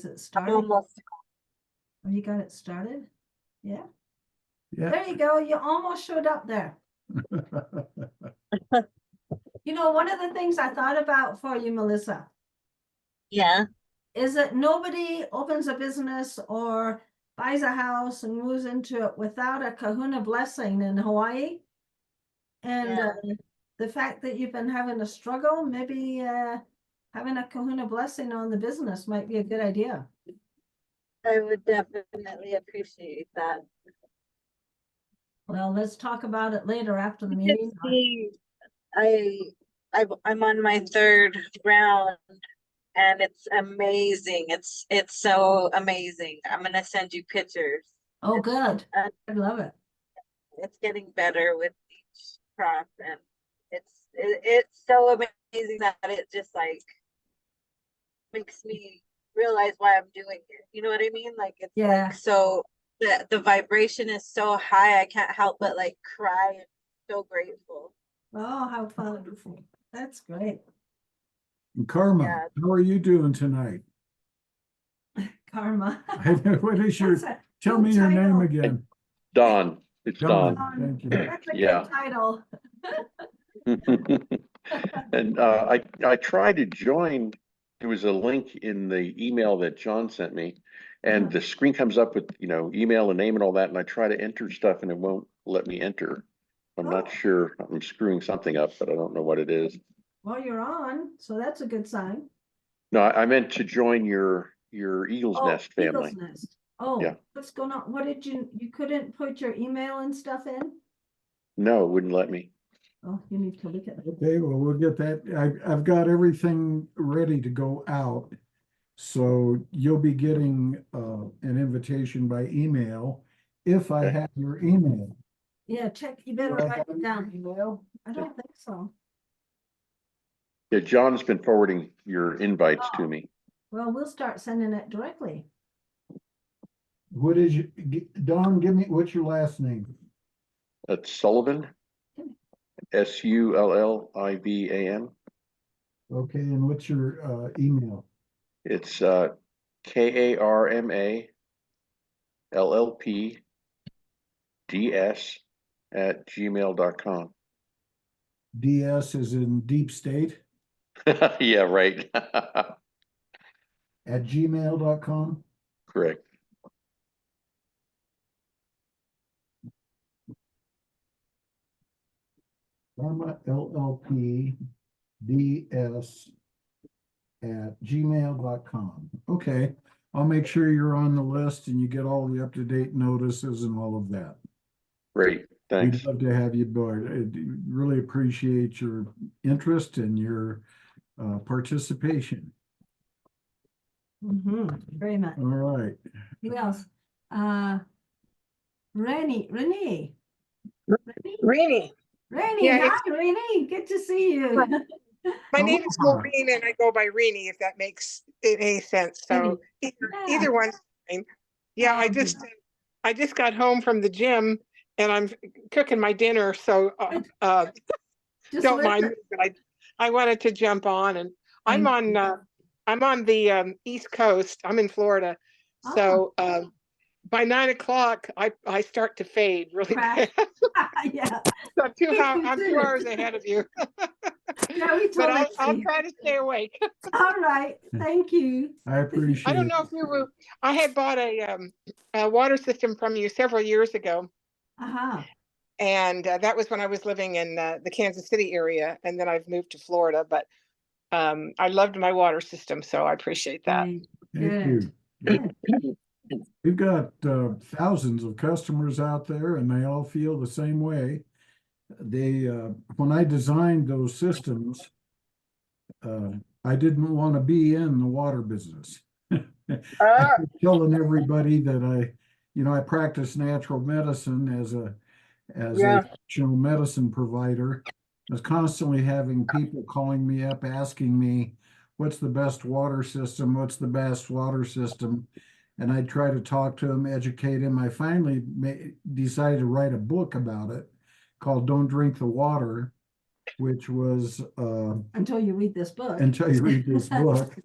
it started? Almost. Have you got it started? Yeah. Yeah. There you go. You almost showed up there. You know, one of the things I thought about for you, Melissa, Yeah. is that nobody opens a business or buys a house and moves into it without a kahuna blessing in Hawaii. And Yeah. the fact that you've been having a struggle, maybe having a kahuna blessing on the business might be a good idea. I would definitely appreciate that. Well, let's talk about it later after the You meeting. can see, I'm on my third round and it's amazing. It's so amazing. I'm gonna send you pictures. Oh, good. I love it. It's getting better with each crop, and it's so amazing that it just like makes me realize why I'm doing it. You know what I mean? Like it's Yeah. like so the vibration is so high I can't help but like cry and so grateful. Oh, how wonderful. That's great. And Karma, Yeah. how are you doing tonight? Karma. What is your, That's a tell good me your name title. again. Don. It's Don. Thank you. That's a Yeah. good title. And I tried to join. There was a link in the email that John sent me, and the screen comes up with, you know, email and name and all that, and I try to enter stuff and it won't let me enter. I'm not Oh. sure. I'm screwing something up, but I don't know what it is. Well, you're on, so that's a good sign. No, I meant to join your Eagle's Oh, Nest family. Eagle's Nest. Oh, Yeah. what's going on? What did you couldn't put your email and stuff in? No, it wouldn't let me. Oh, you need to look at it. Okay, well, we'll get that. I've got everything ready to go out. So you'll be getting an invitation by email if I Okay. have your email. Yeah, check. You better Do I write have it your down. email? I don't think so. Yeah, John's been forwarding your invites to Oh. me. Well, we'll start sending it directly. What is your, Don, give me, what's your last name? That's Sullivan. Sullivan. Okay, and what's your email? It's KARMALLPDS@gmail.com. DS is in deep state Yeah, right. at gmail.com. Correct. Pharma LLP DS at gmail.com. Okay, I'll make sure you're on the list and you get all the up-to-date notices and all of that. Great. Thanks. We'd love to have you aboard. I really appreciate your interest and your participation. Very much. All right. Who else? Rennie. Rainy. Rainy, Yeah, hi, Rainy. Good to see you. My name is Aloha. Maureen and I go by Rainy, if that makes any sense. So either one's fine. Yeah, I just got home from the gym and I'm cooking my dinner, so Just don't mind me, listen. but I wanted to jump on, and I'm Thank on the East Coast. I'm in Florida. So by 9 o'clock I start to fade really Crash. bad. Yeah. So I'm 2 hours ahead of you. Yeah, we But totally I'll see. try to stay awake. All right. Thank you. I appreciate I don't know if you were, I had bought a water system from you several years ago. And that was when I was living in the Kansas City area. And then I've moved to Florida, but I loved my water system. So I appreciate that. Thank Thank you. We've got thousands of customers out there and they all feel the same way. They, when I designed those systems, I didn't want to be in the water business. I keep telling everybody that I practice natural medicine as a functional medicine provider. I was constantly having people calling me up, asking me, what's the best water system? What's the best water system? And I try to talk to them, educate them. I finally decided to write a book about it called Don't Drink the Water, which was until you read this book. Until you read this book.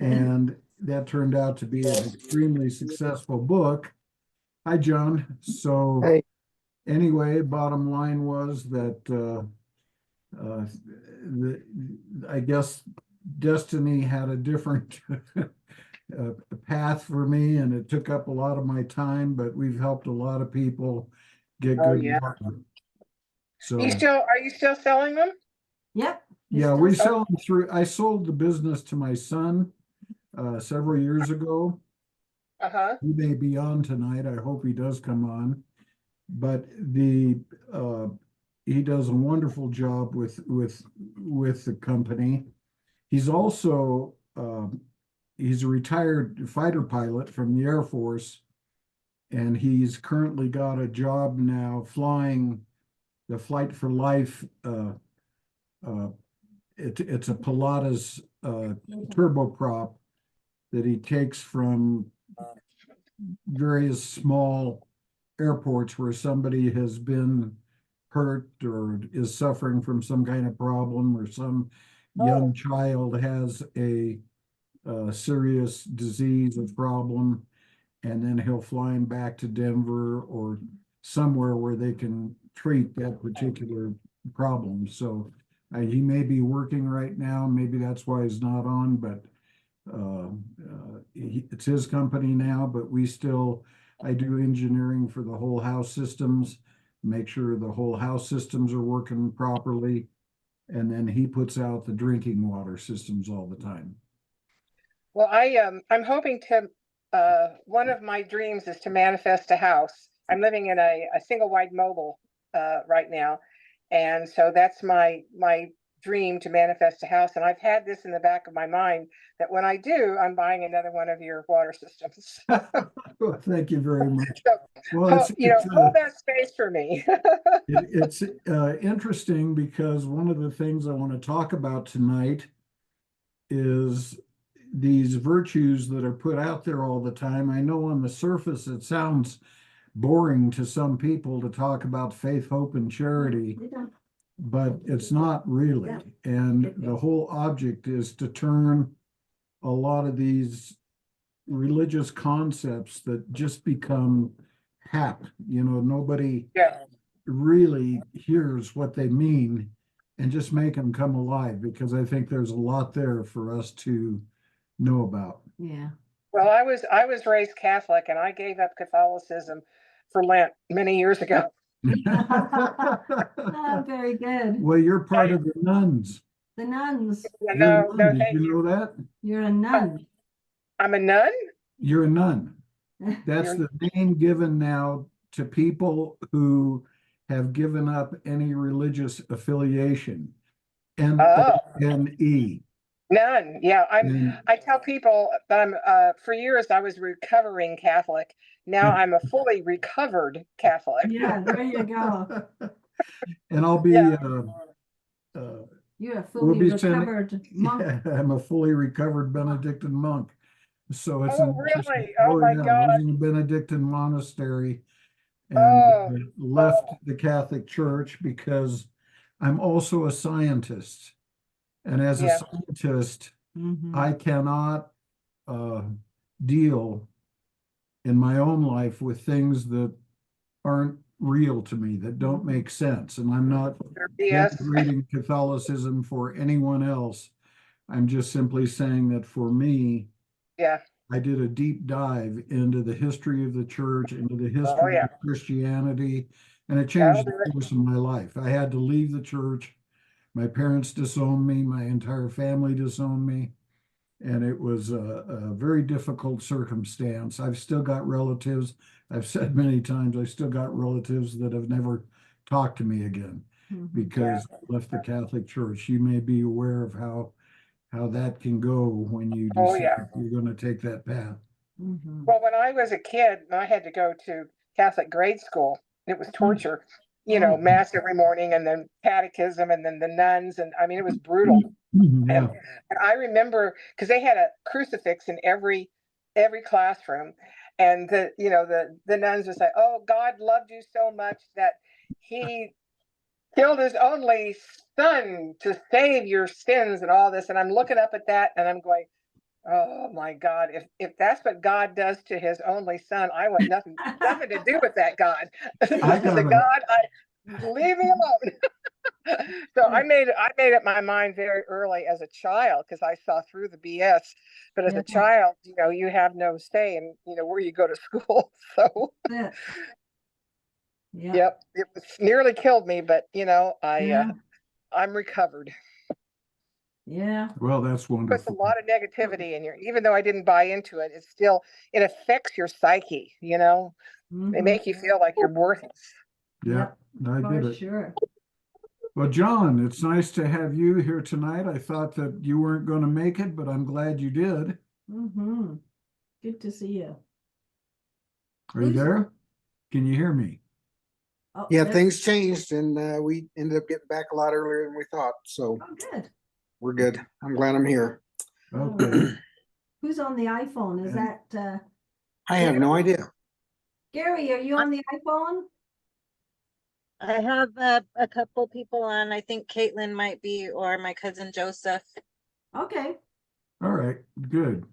And that turned out to be an extremely successful book. Hi, John. So Hey, anyway, bottom line was that I guess destiny had a different path for me, and it took up a lot of my time, but we've helped a lot of people get Oh, good yeah. water. So Are you still selling them? Yep. yeah, we sell them through. I sold the business to my son several years ago. Uh-huh. He may be on tonight. I hope he does come on. But the he does a wonderful job with the company. He's also he's a retired fighter pilot from the Air Force, and he's currently got a job now flying the Flight for Life. It's a Pilatus turboprop that he takes from various small airports where somebody has been hurt or is suffering from some kind of problem, or some young child has a serious disease or problem, and then he'll fly him back to Denver or somewhere where they can treat that particular problem. So he may be working right now, maybe that's why he's not on, but it's his company now, but I do engineering for the whole house systems, make sure the whole house systems are working properly. And then he puts out the drinking water systems all the time. Well, I'm hoping to, one of my dreams is to manifest a house. I'm living in a single wide mobile right now. And so that's my dream, to manifest a house. And I've had this in the back of my mind that when I do, I'm buying another one of your water systems. Well, thank you very much. So, Well, hold that space for me. it's interesting because one of the things I want to talk about tonight is these virtues that are put out there all the time. I know on the surface it sounds boring to some people to talk about faith, hope, and charity, but it's not really. And the whole object is to turn a lot of these religious concepts that just become hap. Nobody really hears what they mean, and just make them come alive, because I think there's a lot there for us to know about. Yeah. Well, I was raised Catholic, and I gave up Catholicism for Lent many years ago. Oh, very good. Well, you're part of the nuns. The nuns. You're a nun. Did you know that? You're a nun. I'm a nun? You're a nun. That's the name given now to people who have given up any religious affiliation. N-O-N-E. None. Yeah, I tell people that I'm for years I was recovering Catholic. Now I'm a fully recovered Catholic. Yeah, there you go. And I'll be you're a fully recovered monk. Yeah, I'm a fully recovered Benedictine monk. So it's really? Oh my God. I was in a Benedictine monastery and left the Catholic Church because I'm also a scientist. And as a scientist, I cannot deal in my own life with things that aren't real to me, that don't make sense. And I'm not reading Catholicism for anyone else. I'm just simply saying that for me, I did a deep dive into the history of the church, into the history of Christianity, and it changed the course of my life. I had to leave the church. My parents disowned me. My entire family disowned me. And it was a very difficult circumstance. I've still got relatives. I've said many times, I still got relatives that have never talked to me again because I left the Catholic Church. You may be aware of how that can go when you decide you're going to take that path. Well, when I was a kid, I had to go to Catholic grade school. It was torture, mass every morning, and then catechism, and then the nuns, and I mean, it was brutal. And I remember because they had a crucifix in every classroom, and the nuns would say, "Oh, God loved you so much that He killed His only Son to save your sins," and all this. And I'm looking up at that, and I'm going, Oh my God. If that's what God does to his only son, I want nothing to do with that God. I This is a gotta- God, leave me alone. So I made up my mind very early as a child because I saw through the BS. But as Yeah. a child, you have no say in, where you go to school. So Yeah. Yeah. yep, it was nearly killed me, but Yeah. I'm recovered. Yeah. Well, that's Puts a wonderful. lot of negativity in even though I didn't buy into it, it affects your psyche, They Mhm. make you feel like you're worthless. Yeah, I For get it. sure. Well, John, it's nice to have you here tonight. I thought that you weren't going to make it, but I'm glad you did. Mm-hmm. Good to see you. Are you there? Can you hear me? Oh, Yeah, there- things changed and we ended up getting back a lot earlier than we thought. So Oh, good. we're good. I'm glad I'm here. Okay. Who's on the iPhone? Is And- that I have no idea. Gary? Are you on the iPhone? I have a couple people on. I think Caitlin might be, or my cousin Joseph. Okay. All right, good.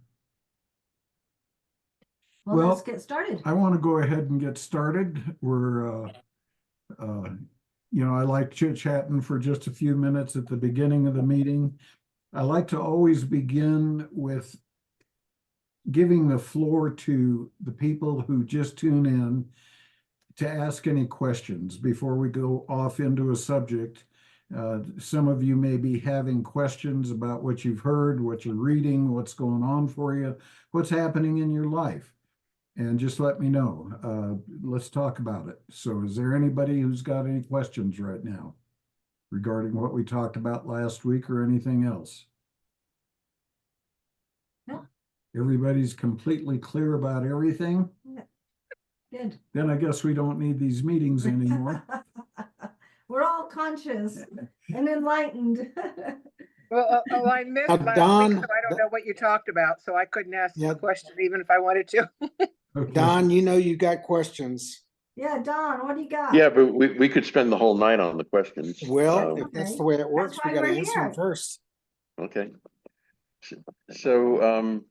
Well, Well, let's get started. I want to go ahead and get started. I like chit-chatting for just a few minutes at the beginning of the meeting. I like to always begin with giving the floor to the people who just tune in to ask any questions before we go off into a subject. Some of you may be having questions about what you've heard, what you're reading, what's going on for you, what's happening in your life. And just let me know. Let's talk about it. So is there anybody who's got any questions right now regarding what we talked about last week or anything else? No. Everybody's completely clear about everything? Good. Then I guess we don't need these meetings anymore. We're all conscious and enlightened. Well, I missed last Don, week, so I don't know what you talked about, so I couldn't ask Yeah. the question even if I wanted to. Okay. Don, you got questions. Yeah, Don, what do you got? Yeah, but we could spend the whole night on the questions. Well, if Okay. that's the way it works, why we got to we're answer them here. first. Okay. So,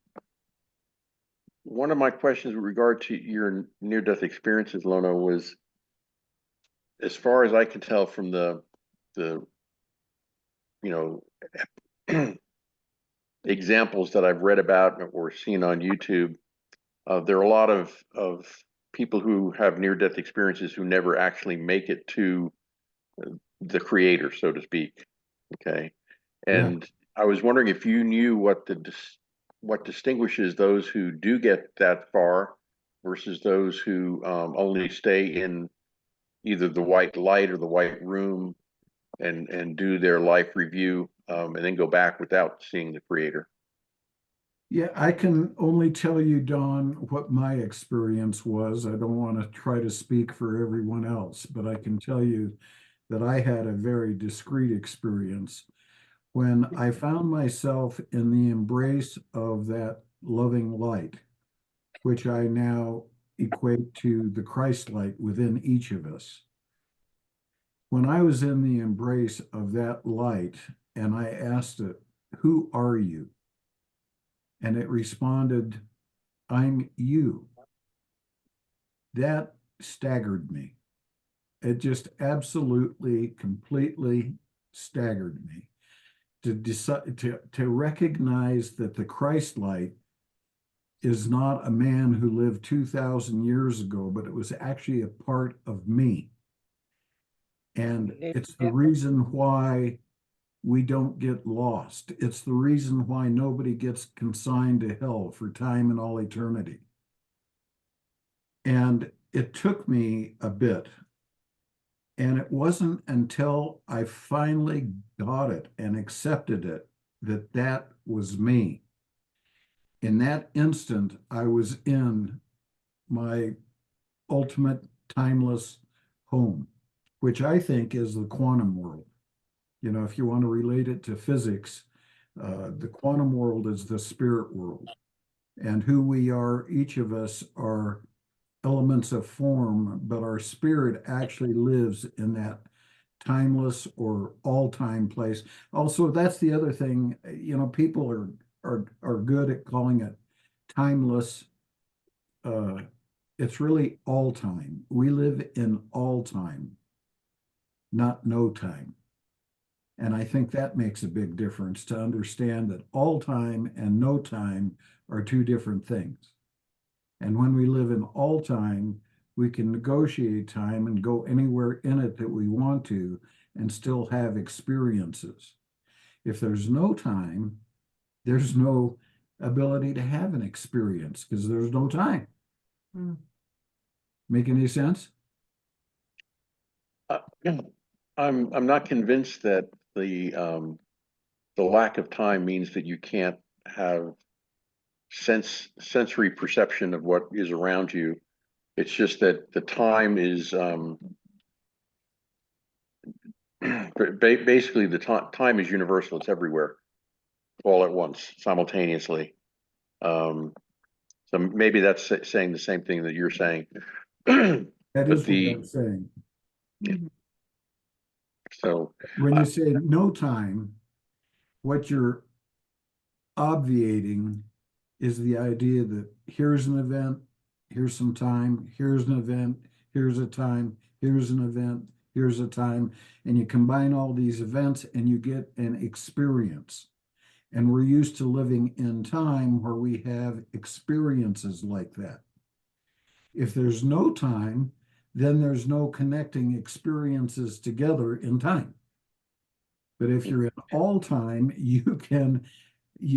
one of my questions with regard to your near-death experiences, Lona, was, as far as I can tell from the you know examples that I've read about or seen on YouTube, there are a lot of people who have near-death experiences who never actually make it to the creator, so to speak. Okay. And I was wondering if you knew what distinguishes those who do get that far versus those who only stay in either the white light or the white room and do their life review and then go back without seeing the creator. Yeah, I can only tell you, Don, what my experience was. I don't want to try to speak for everyone else, but I can tell you that I had a very discrete experience when I found myself in the embrace of that loving light, which I now equate to the Christ light within each of us. When I was in the embrace of that light and I asked it, "Who are you?" And it responded, "I'm you." That staggered me. It just absolutely, completely staggered me to decide to recognize that the Christ light is not a man who lived 2,000 years ago, but it was actually a part of me. And it's the reason why we don't get lost. It's the reason why nobody gets consigned to hell for time and all eternity. And it took me a bit. And it wasn't until I finally got it and accepted it that that was me. In that instant, I was in my ultimate timeless home, which I think is the quantum world. You know, if you want to relate it to physics, the quantum world is the spirit world. And who we are, each of us are elements of form, but our spirit actually lives in that timeless or all-time place. Also, that's the other thing, you know, people are good at calling it timeless. It's really all time. We live in all time, not no time. And I think that makes a big difference to understand that all time and no time are two different things. And when we live in all time, we can negotiate time and go anywhere in it that we want to and still have experiences. If there's no time, there's no ability to have an experience because there's no time. Make any sense? I'm not convinced that the lack of time means that you can't have sensory perception of what is around you. It's just that the time is basically the time is universal. It's everywhere, all at once, simultaneously. So maybe that's saying the same thing that you're saying. That is what I'm saying. So when you say no time, what you're obviating is the idea that here's an event, here's some time, here's an event, here's a time, here's an event, here's a time, and you combine all these events and you get an experience. And we're used to living in time where we have experiences like that. If there's no time, then there's no connecting experiences together in time. But if you're in all time, you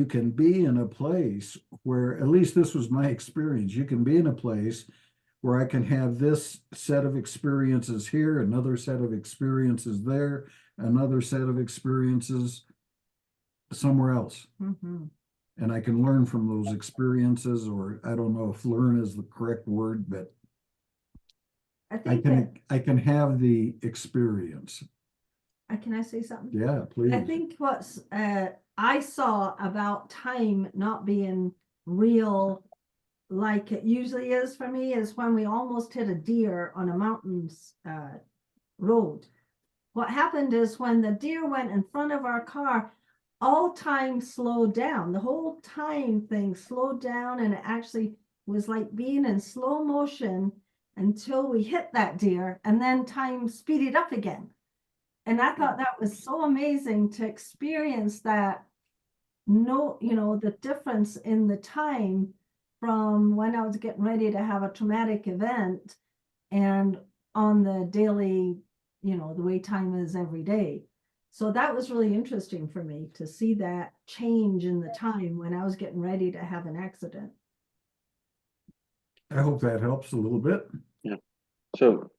can be in a place where, at least this was my experience, you can be in a place where I can have this set of experiences here, another set of experiences there, another set of experiences somewhere else. And I can learn from those experiences, or I don't know if learn is the correct word, but I can have the experience. Can I say something? Yeah, please. I think what's I saw about time not being real like it usually is for me is when we almost hit a deer on a mountains road. What happened is when the deer went in front of our car, all time slowed down. The whole time thing slowed down, and it actually was like being in slow motion until we hit that deer, and then time speeded up again. And I thought that was so amazing to experience that. No, the difference in the time from when I was getting ready to have a traumatic event and on the daily, the way time is every day. So that was really interesting for me to see that change in the time when I was getting ready to have an accident. I hope that helps a little bit. Yeah. So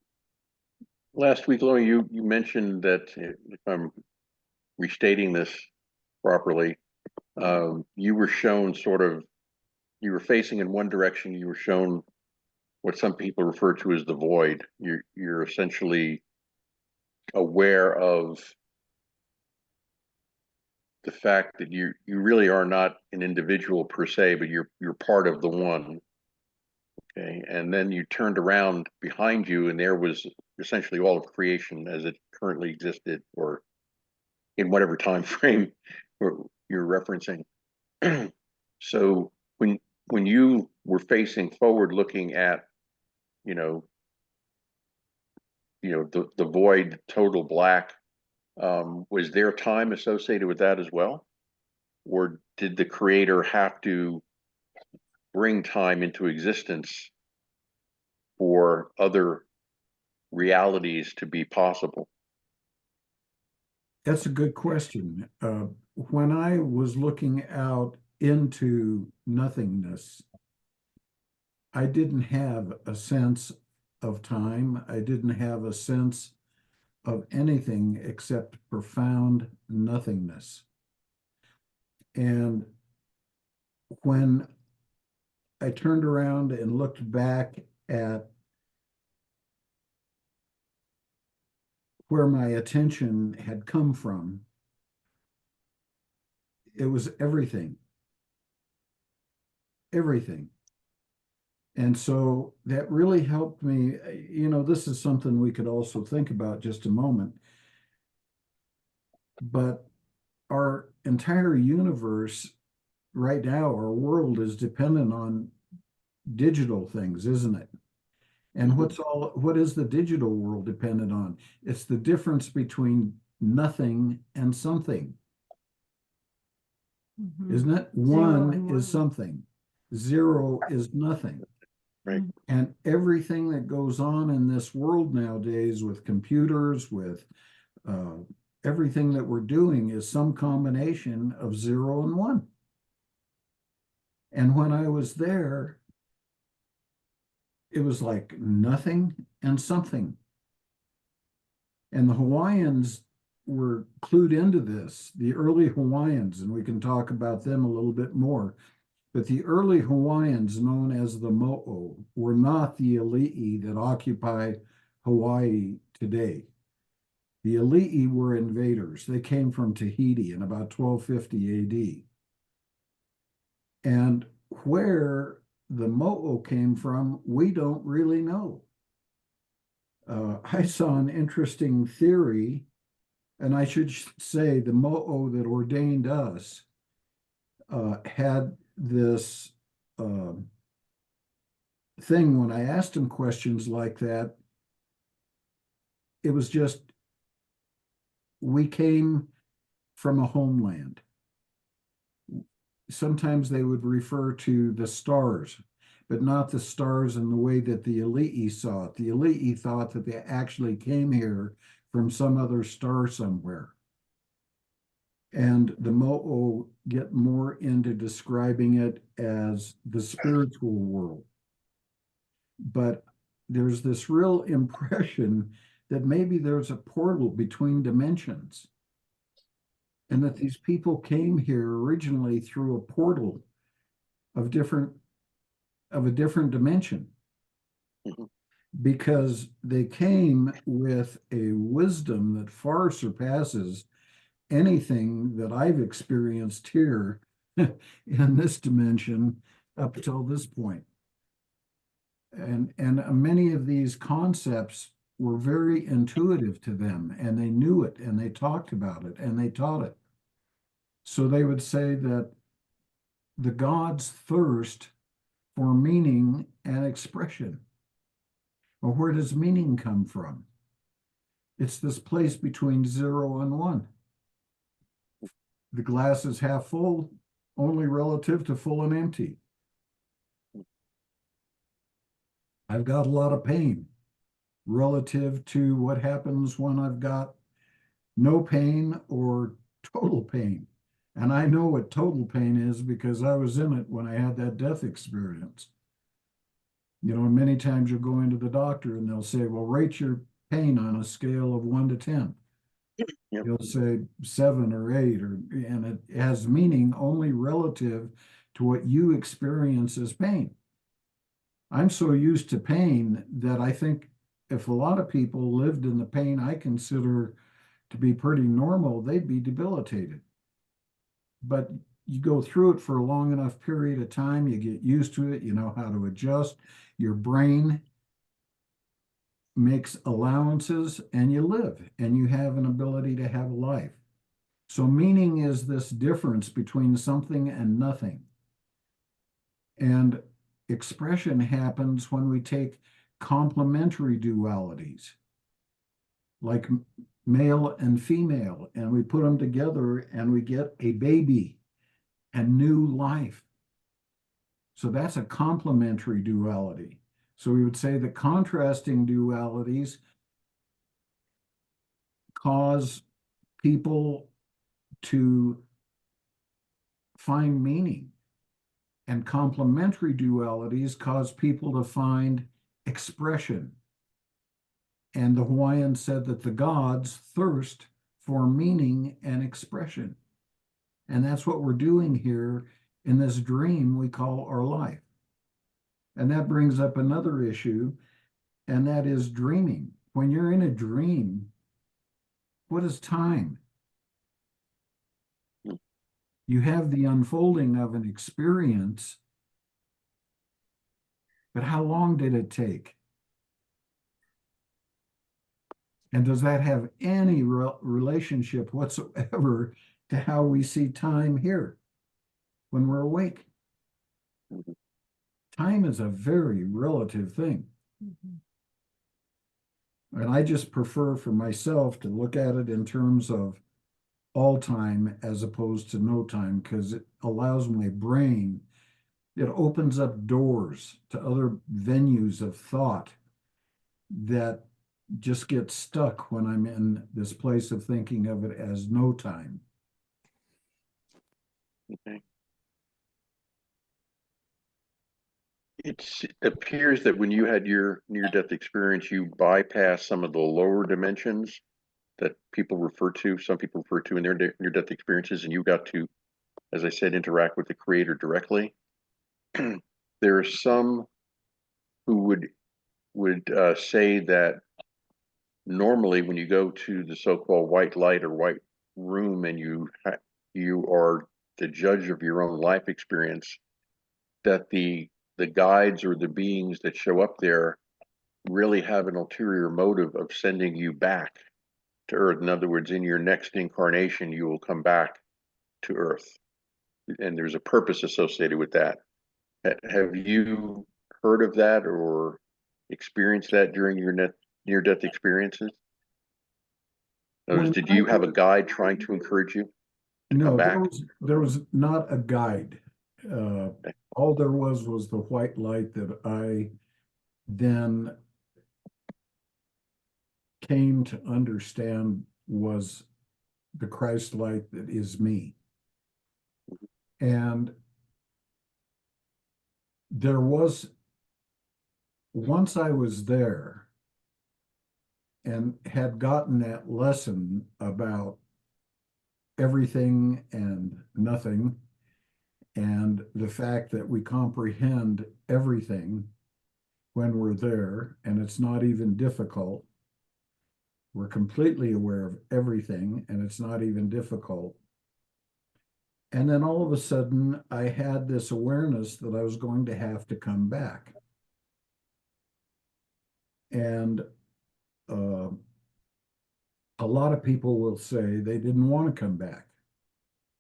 last week, Laurie, you mentioned that, if I'm restating this properly, you were shown you were facing in one direction, you were shown what some people refer to as the void. You're essentially aware of the fact that you really are not an individual per se, but you're part of the one. Okay, and then you turned around behind you, and there was essentially all of creation as it currently existed, or in whatever time frame you're referencing. So when you were facing forward, looking at, the void, total black, was there time associated with that as well, or did the creator have to bring time into existence for other realities to be possible? That's a good question. When I was looking out into nothingness, I didn't have a sense of time. I didn't have a sense of anything except profound nothingness. And when I turned around and looked back at where my attention had come from, it was everything. Everything. And so that really helped me. This is something we could also think about just a moment. But our entire universe right now our world is dependent on digital things, isn't it? And what is the digital world dependent on? It's the difference between nothing and something, isn't it? One is something, zero is nothing. Right. And everything that goes on in this world nowadays with computers, with everything that we're doing is some combination of 0 and 1. And when I was there, it was like nothing and something. And the Hawaiians were clued into this, the early Hawaiians, and we can talk about them a little bit more. But the early Hawaiians, known as the Mo'o, were not the Ali'i that occupy Hawaii today. The Ali'i were invaders. They came from Tahiti in about 1250 AD. And where the Mo'o came from, we don't really know. I saw an interesting theory, and I should say the Mo'o that ordained us had this thing. When I asked him questions like that, it was just, we came from a homeland. Sometimes they would refer to the stars, but not the stars in the way that the Ali'i saw it. The Ali'i thought that they actually came here from some other star somewhere. And the Mo'o get more into describing it as the spiritual world. But there's this real impression that maybe there's a portal between dimensions, and that these people came here originally through a portal of a different dimension, because they came with a wisdom that far surpasses anything that I've experienced here in this dimension up till this point. And many of these concepts were very intuitive to them, and they knew it, and they talked about it, and they taught it. So they would say that the gods thirst for meaning and expression. Well, where does meaning come from? It's this place between 0 and 1. The glass is half full, only relative to full and empty. I've got a lot of pain relative to what happens when I've got no pain or total pain. And I know what total pain is because I was in it when I had that death experience. You know, many times you'll go into the doctor and they'll say, well, rate your pain on a scale of 1 to 10. Yep. You'll say 7 or 8, and it has meaning only relative to what you experience as pain. I'm so used to pain that I think if a lot of people lived in the pain I consider to be pretty normal, they'd be debilitated. But you go through it for a long enough period of time, you get used to it, you know how to adjust. Your brain makes allowances, and you live, and you have an ability to have a life. So meaning is this difference between something and nothing. And expression happens when we take complementary dualities, like male and female, and we put them together and we get a baby and new life. So that's a complementary duality. So we would say that contrasting dualities cause people to find meaning, and complementary dualities cause people to find expression. And the Hawaiians said that the gods thirst for meaning and expression. And that's what we're doing here in this dream we call our life. And that brings up another issue, and that is dreaming. When you're in a dream, what is time? You have the unfolding of an experience, but how long did it take? And does that have any relationship whatsoever to how we see time here? when we're awake. Mhm. Time is a very relative thing. Mhm. And I just prefer for myself to look at it in terms of all time as opposed to no time, because it allows my brain, it opens up doors to other venues of thought that just get stuck when I'm in this place of thinking of it as no time. Okay. It appears that when you had your near-death experience, you bypassed some of the lower dimensions that people refer to, some people refer to in their near-death experiences, and you got to, as I said, interact with the creator directly. There are some who would say that normally when you go to the so-called white light or white room and you are the judge of your own life experience, that the guides or the beings that show up there really have an ulterior motive of sending you back to Earth. In other words, in your next incarnation, you will come back to Earth, and there's a purpose associated with that. Have you heard of that or experienced that during your near-death experiences? When Did I you have a was, guide trying to encourage you to come no, back? there was not a guide. All there was the white light that I then came to understand was the Christ light that is me. And there was, once I was there and had gotten that lesson about everything and nothing, and the fact that we comprehend everything when we're there, and it's not even difficult. We're completely aware of everything, and it's not even difficult. And then all of a sudden, I had this awareness that I was going to have to come back. And uh, a lot of people will say they didn't want to come back.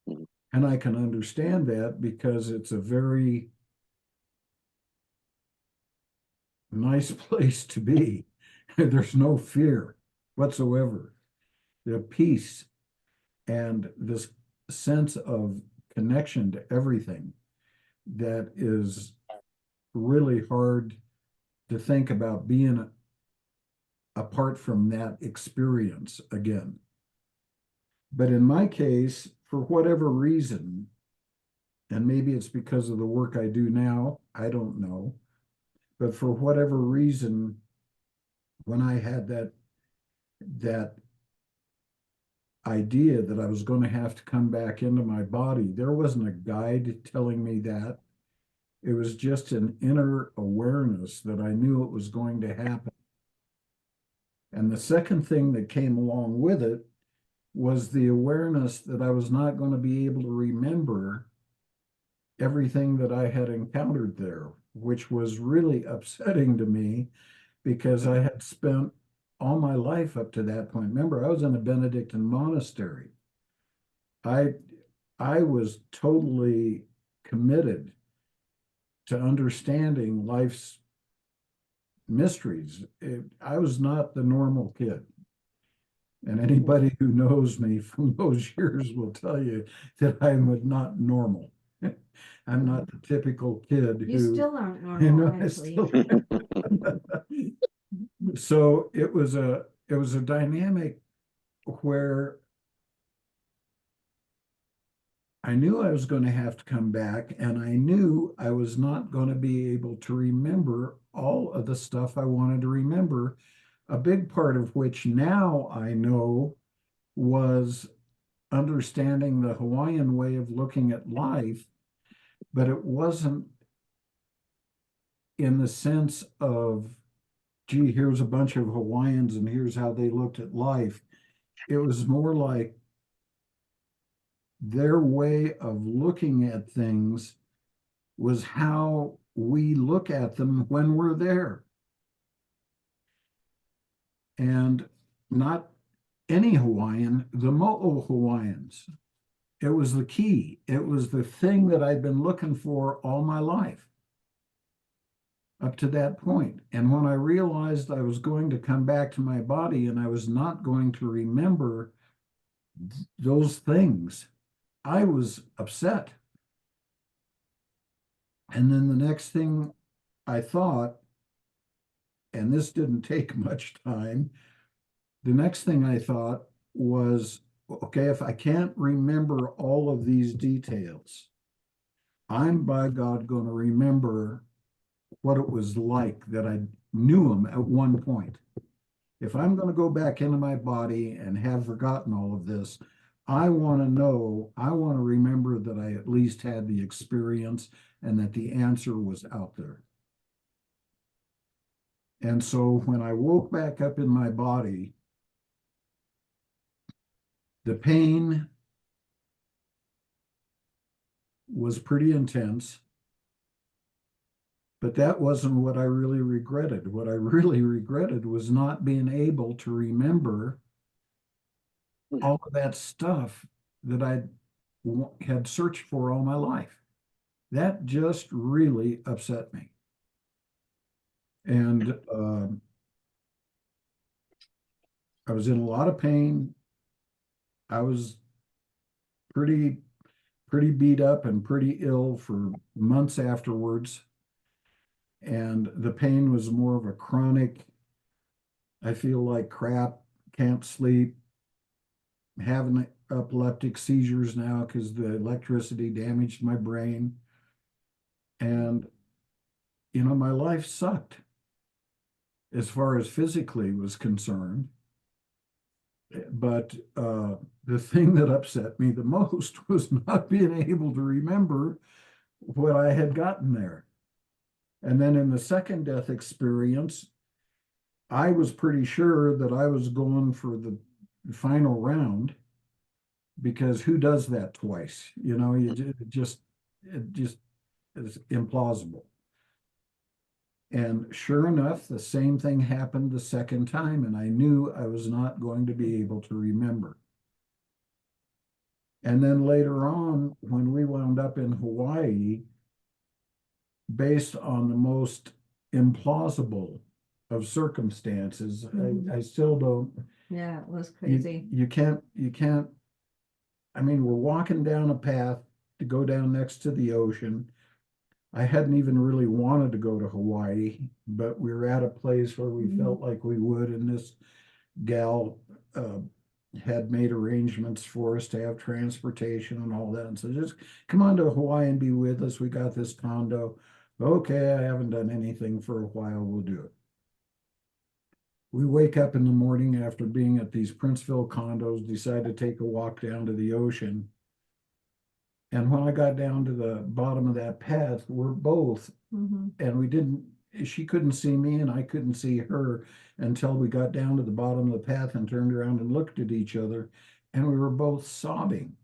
Mhm. And I can understand that because it's a very nice place to be. There's no fear whatsoever. The peace and this sense of connection to everything that is really hard to think about being apart from that experience again. But in my case, for whatever reason, and maybe it's because of the work I do now, I don't know, but for whatever reason, when I had that idea that I was going to have to come back into my body, there wasn't a guide telling me that. It was just an inner awareness that I knew it was going to happen. And the second thing that came along with it was the awareness that I was not going to be able to remember everything that I had encountered there, which was really upsetting to me because I had spent all my life up to that point. Remember, I was in a Benedictine monastery. I I was totally committed to understanding life's mysteries. I was not the normal kid. And anybody who knows me from those years will tell you that I'm not normal. I'm not the typical kid You who, still aren't you normal, know, I actually. so it was a dynamic where I knew I was going to have to come back, and I knew I was not going to be able to remember all of the stuff I wanted to remember, a big part of which now I know was understanding the Hawaiian way of looking at life, but it wasn't in the sense of, gee, here's a bunch of Hawaiians and here's how they looked at life. It was more like their way of looking at things was how we look at them when we're there. And not any Hawaiian, the Mo'o Hawaiians. It was the key. It was the thing that I'd been looking for all my life up to that point. And when I realized I was going to come back to my body and I was not going to remember those things, I was upset. And then the next thing I thought, and this didn't take much time, the next thing I thought was, okay, if I can't remember all of these details, I'm by God going to remember what it was like that I knew him at one point. If I'm going to go back into my body and have forgotten all of this, I want to know, I want to remember that I at least had the experience and that the answer was out there. And so when I woke back up in my body, the pain was pretty intense, but that wasn't what I really regretted. What I really regretted was not being able to remember all of that stuff that I had searched for all my life. That just really upset me. And I was in a lot of pain. I was pretty beat up and pretty ill for months afterwards. And the pain was more of a chronic, I feel like crap, can't sleep, having epileptic seizures now because the electricity damaged my brain. And, you know, my life sucked as far as physically was concerned. But the thing that upset me the most was not being able to remember what I had gotten there. And then in the second death experience, I was pretty sure that I was going for the final round, because who does that twice? You know, it just is implausible. And sure enough, the same thing happened the second time, and I knew I was not going to be able to remember. And then later on, when we wound up in Hawaii, based on the most implausible of circumstances, I still don't. Yeah, it was crazy. You can't, I mean, we're walking down a path to go down next to the ocean. I hadn't even really wanted to go to Hawaii, but we were at a place where we felt like we would, and this gal had made arrangements for us to have transportation and all that. And so just come on to Hawaii and be with us. We got this condo. Okay, I haven't done anything for a while. We'll do it. We wake up in the morning after being at these Princeville condos, decide to take a walk down to the ocean. And when I got down to the bottom of that path, we're both, and she couldn't see me and I couldn't see her until we got down to the bottom of the path and turned around and looked at each other, and we were both sobbing,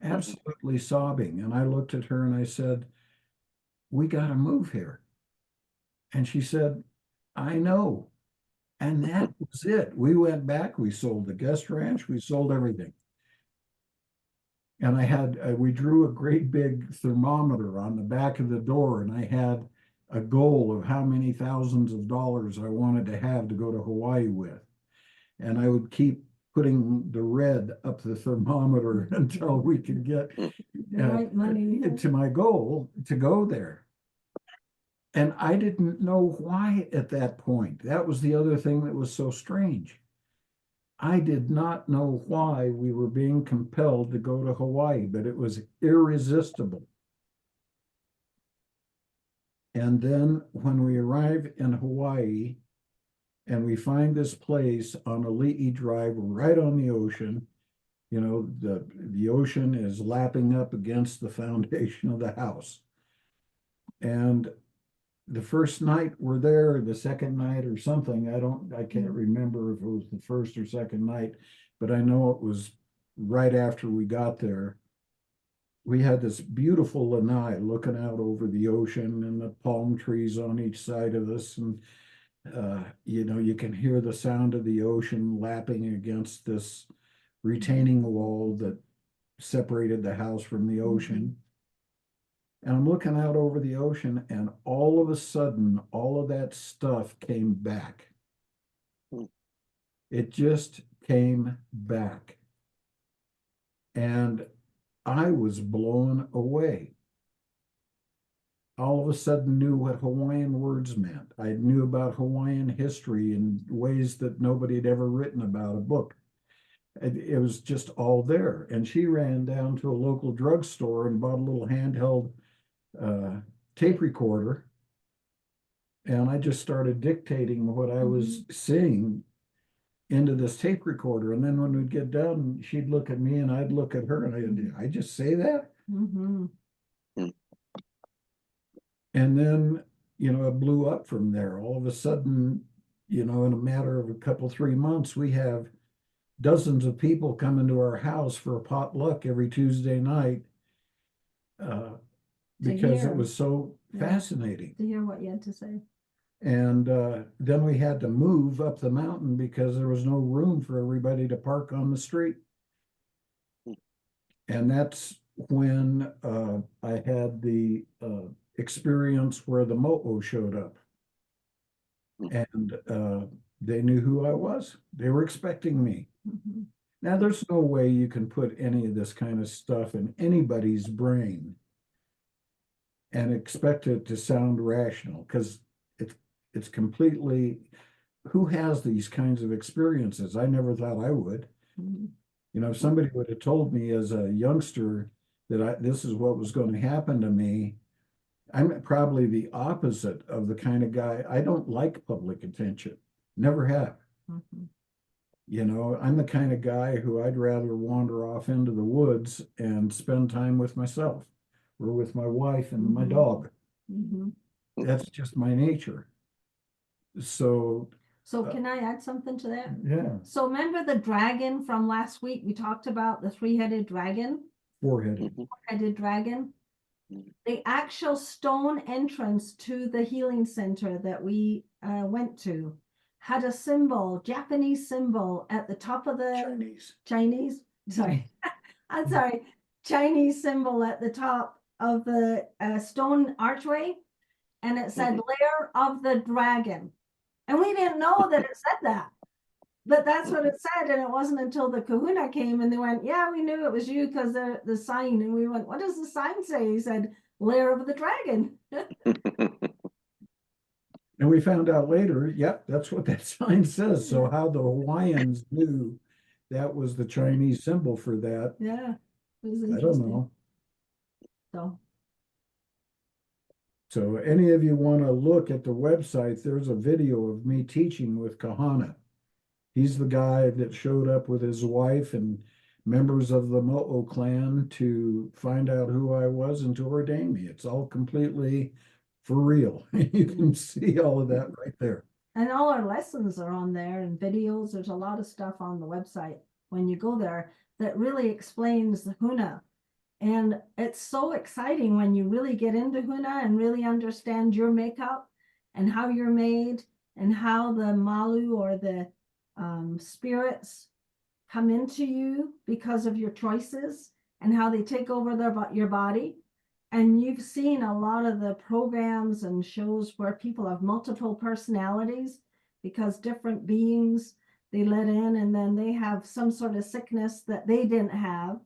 absolutely sobbing. And I looked at her and I said, "We got to move here." And she said, "I know." And that was it. We went back, we sold the guest ranch, we sold everything. And we drew a great big thermometer on the back of the door, and I had a goal of how many thousands of dollars I wanted to have to go to Hawaii with. And I would keep putting the red up the thermometer until we could get right money to my goal to go there. And I didn't know why at that point. That was the other thing that was so strange. I did not know why we were being compelled to go to Hawaii, but it was irresistible. And then when we arrive in Hawaii and we find this place on Ali'i Drive, right on the ocean, you know, the ocean is lapping up against the foundation of the house. And the first night we're there, the second night or something, I can't remember if it was the first or second night, but I know it was right after we got there. We had this beautiful lanai looking out over the ocean and the palm trees on each side of us. And, you know, you can hear the sound of the ocean lapping against this retaining wall that separated the house from the ocean. And I'm looking out over the ocean, and all of a sudden, all of that stuff came back. It just came back. And I was blown away. All of a sudden knew what Hawaiian words meant. I knew about Hawaiian history in ways that nobody had ever written about a book. It was just all there. And she ran down to a local drugstore and bought a little handheld tape recorder. And I just started dictating what I was seeing into this tape recorder. And then when we'd get done, she'd look at me and I'd look at her, and I just say that. And then, you know, it blew up from there. All of a sudden, you know, in a matter of a couple, 3 months, we have dozens of people come into our house for a potluck every Tuesday night because it was so fascinating. To hear what you had to say. And then we had to move up the mountain because there was no room for everybody to park on the street. And that's when I had the experience where the mo'o showed up. And they knew who I was. They were expecting me. Now, there's no way you can put any of this kind of stuff in anybody's brain and expect it to sound rational, because it's completely, who has these kinds of experiences? I never thought I would. You know, if somebody would have told me as a youngster that this is what was going to happen to me, I'm probably the opposite of the kind of guy. I don't like public attention. Never have. You know, I'm the kind of guy who I'd rather wander off into the woods and spend time with myself or with my wife and my dog. That's just my nature. So can I add something to that? yeah. So remember the dragon from last week? We talked about the three-headed dragon. Four-headed dragon. The actual stone entrance to the healing center that we went to had a symbol, Japanese symbol at the top of the Chinese symbol at the top of the stone archway, and it said lair of the dragon. And we didn't know that it said that, but that's what it said. And it wasn't until the kahuna came and they went, yeah, we knew it was you because the sign. And we went, what does the sign say? He said, lair of the dragon. And we found out later, yep, that's what that sign says. So how the Hawaiians knew that was the Chinese symbol for that. Yeah, it was I don't know. So any of you want to look at the website, there's a video of me teaching with Kahana. He's the guy that showed up with his wife and members of the Mo'o clan to find out who I was and to ordain me. It's all completely for real. You can see all of that right there. And all our lessons are on there and videos. There's a lot of stuff on the website when you go there that really explains the Huna. And it's so exciting when you really get into Huna and really understand your makeup and how you're made and how the Malu or the spirits come into you because of your choices and how they take over your body. And you've seen a lot of the programs and shows where people have multiple personalities because different beings they let in, and then they have some sort of sickness that they didn't have.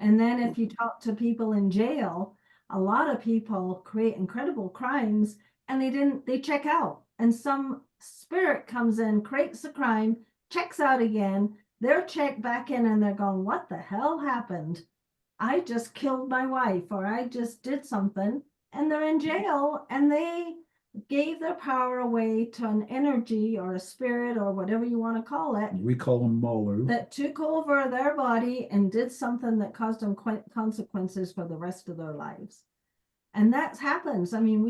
And then if you talk to people in jail, a lot of people create incredible crimes and they check out. And some spirit comes in, creates the crime, checks out again. They're checked back in and they're going, what the hell happened? I just killed my wife, or I just did something. And they're in jail and they gave their power away to an energy or a spirit or whatever you want to call it. We call them Malu. That took over their body and did something that caused them consequences for the rest of their lives. And that happens. I mean,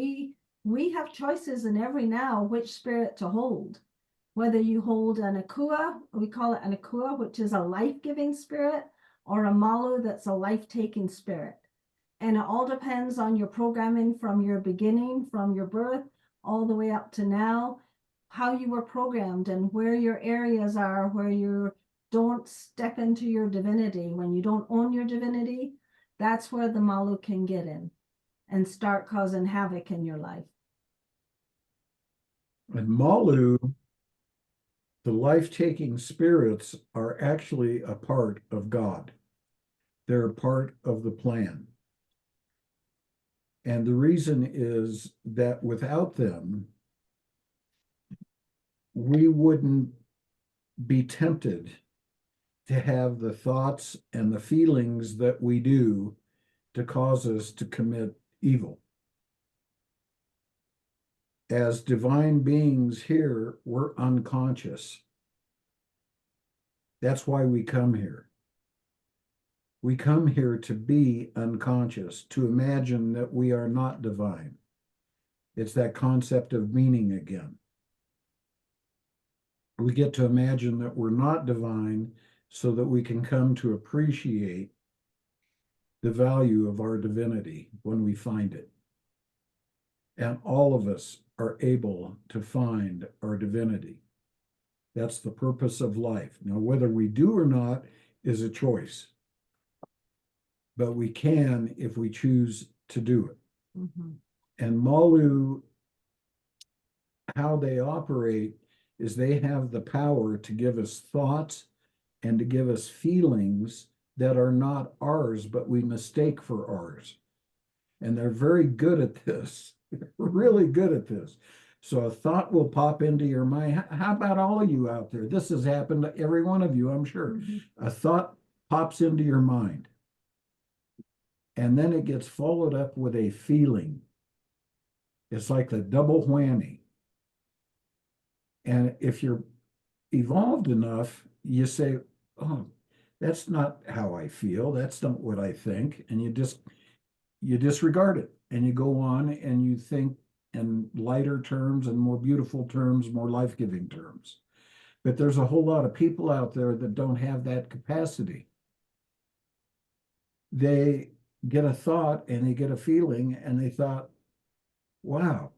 we have choices in every now which spirit to hold. Whether you hold an akua, we call it an akua, which is a life-giving spirit, or a malu that's a life-taking spirit. And it all depends on your programming from your beginning, from your birth, all the way up to now, how you were programmed and where your areas are, where your don't step into your divinity, when you don't own your divinity, that's where the Malu can get in and start causing havoc in your life. And Malu, the life-taking spirits, are actually a part of God. They're a part of the plan. And the reason is that without them, we wouldn't be tempted to have the thoughts and the feelings that we do to cause us to commit evil. As divine beings here, we're unconscious. That's why we come here. We come here to be unconscious, to imagine that we are not divine. It's that concept of meaning again. We get to imagine that we're not divine so that we can come to appreciate the value of our divinity when we find it. And all of us are able to find our divinity. That's the purpose of life. Now, whether we do or not is a choice. But we can if we choose to do it. Mm-hmm. And Malu, how they operate is they have the power to give us thoughts and to give us feelings that are not ours, but we mistake for ours. And they're very good at this, really good at this. So a thought will pop into your mind. How about all of you out there? This has happened to every one of you, I'm sure. Mm-hmm. A thought pops into your mind. And then it gets followed up with a feeling. It's like the double whammy. And if you're evolved enough, you say, oh, that's not how I feel. That's not what I think. And you disregard it and you go on and you think in lighter terms and more beautiful terms, more life-giving terms. But there's a whole lot of people out there that don't have that capacity. They get a thought and they get a feeling and they thought, wow,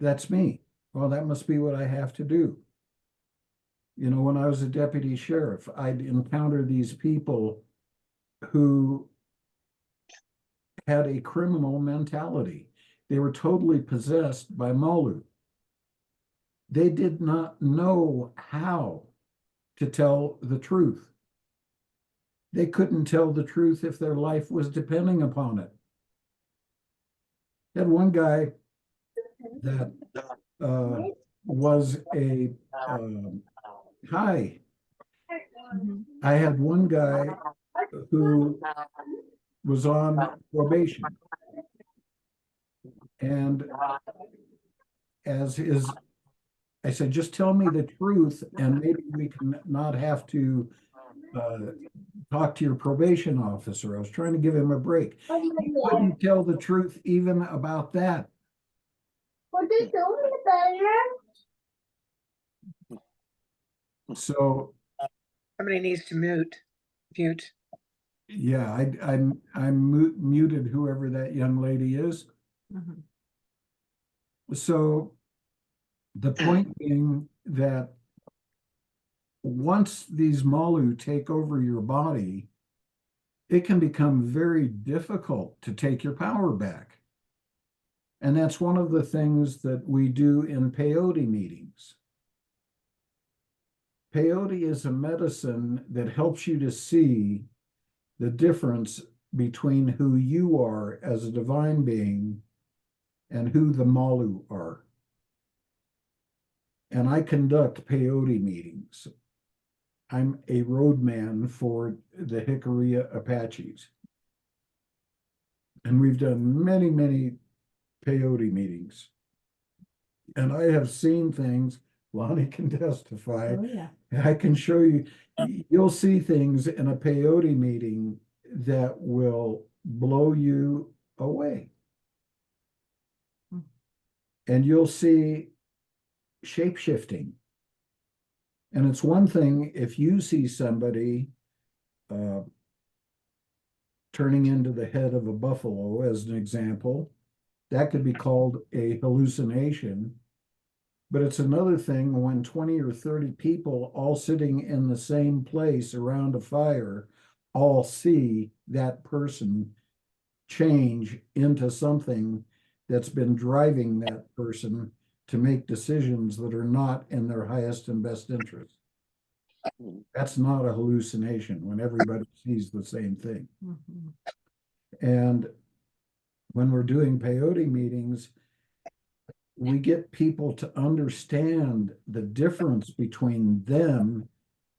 that's me. Well, that must be what I have to do. You know, when I was a deputy sheriff, I'd encounter these people who had a criminal mentality. They were totally possessed by Malu. They did not know how to tell the truth. They couldn't tell the truth if their life was depending upon it. Had one guy that was a hi. Mm-hmm. I had one guy who was on probation, and I said, just tell me the truth, and maybe we can not have to talk to your probation officer. I was trying to give him a break. He wouldn't tell the truth even about that. So Somebody needs to mute. yeah, I'm muted whoever that young lady is. Mm-hmm. So the point being that once these Malu take over your body, it can become very difficult to take your power back. And that's one of the things that we do in peyote meetings. Peyote is a medicine that helps you to see the difference between who you are as a divine being and who the Malu are. And I conduct peyote meetings. I'm a roadman for the Jicarilla Apaches. And we've done many, many peyote meetings. And I have seen things, Lonnie can testify. Oh, yeah. I can show you, you'll see things in a peyote meeting that will blow you away. Hmm. And you'll see shape-shifting. And it's one thing if you see somebody turning into the head of a buffalo, as an example, that could be called a hallucination. But it's another thing when 20 or 30 people all sitting in the same place around a fire all see that person change into something that's been driving that person to make decisions that are not in their highest and best interest. That's not a hallucination when everybody sees the same thing. Mhm. And when we're doing peyote meetings, we get people to understand the difference between them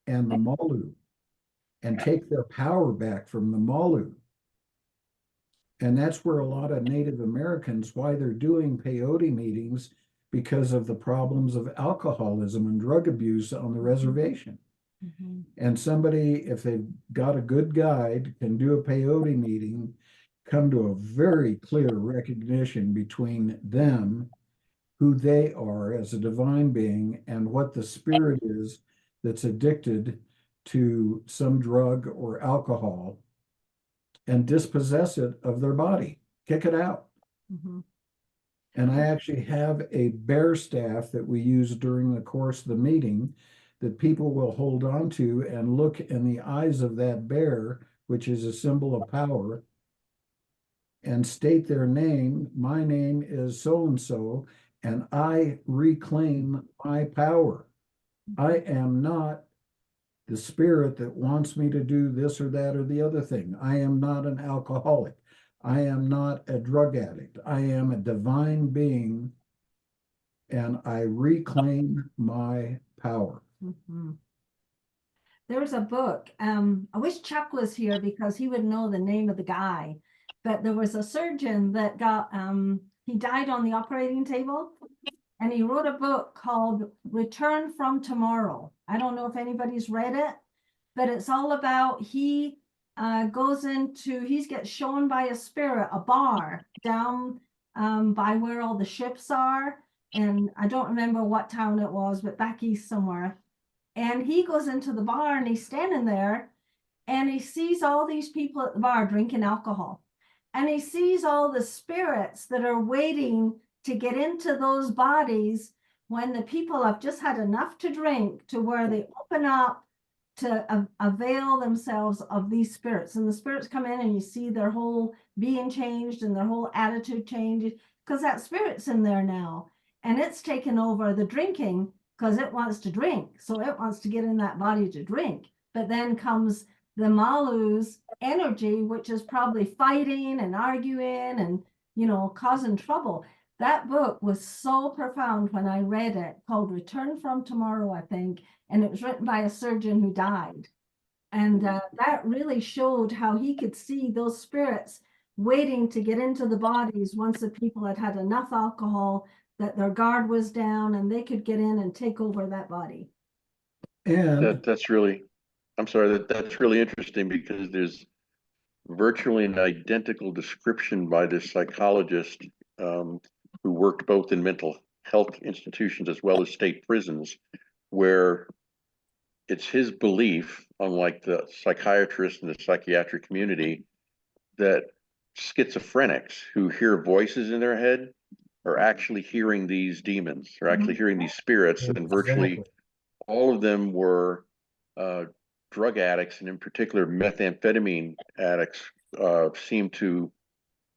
and the Malu and take their power back from the Malu. And that's where a lot of Native Americans, why they're doing peyote meetings, because of the problems of alcoholism and drug abuse on the reservation. Mhm. And somebody, if they've got a good guide, can do a peyote meeting, come to a very clear recognition between them, who they are as a divine being, and what the spirit is that's addicted to some drug or alcohol, and dispossess it of their body, kick it out. Mhm. And I actually have a bear staff that we use during the course of the meeting that people will hold on to and look in the eyes of that bear, which is a symbol of power, and state their name. My name is so-and-so, and I reclaim my power. I am not the spirit that wants me to do this or that or the other thing. I am not an alcoholic. I am not a drug addict. I am a divine being, and I reclaim my power. Mhm. There's a book. I wish Chuck was here because he would know the name of the guy. But there was a surgeon that got he died on the operating table, and he wrote a book called Return from Tomorrow. I don't know if anybody's read it, but it's all about he goes into he gets shown by a spirit a bar down by where all the ships are, and I don't remember what town it was, but back east somewhere. And he goes into the bar and he's standing there and he sees all these people at the bar drinking alcohol. And he sees all the spirits that are waiting to get into those bodies when the people have just had enough to drink, to where they open up to avail themselves of these spirits. And the spirits come in and you see their whole being changed and their whole attitude changes, because that spirit's in there now. And it's taken over the drinking because it wants to drink. So it wants to get in that body to drink. But then comes the Malu's energy, which is probably fighting and arguing and, causing trouble. That book was so profound when I read it, called Return from Tomorrow, I think. And it was written by a surgeon who died. And that really showed how he could see those spirits waiting to get into the bodies once the people had had enough alcohol, that their guard was down and they could get in and take over that body. And That's really, I'm sorry, that's really interesting because there's virtually an identical description by this psychologist who worked both in mental health institutions as well as state prisons, where it's his belief, unlike the psychiatrists and the psychiatric community, that schizophrenics who hear voices in their head are actually hearing these demons, are actually hearing these spirits, and virtually exactly. all of them were drug addicts, and in particular methamphetamine addicts seem to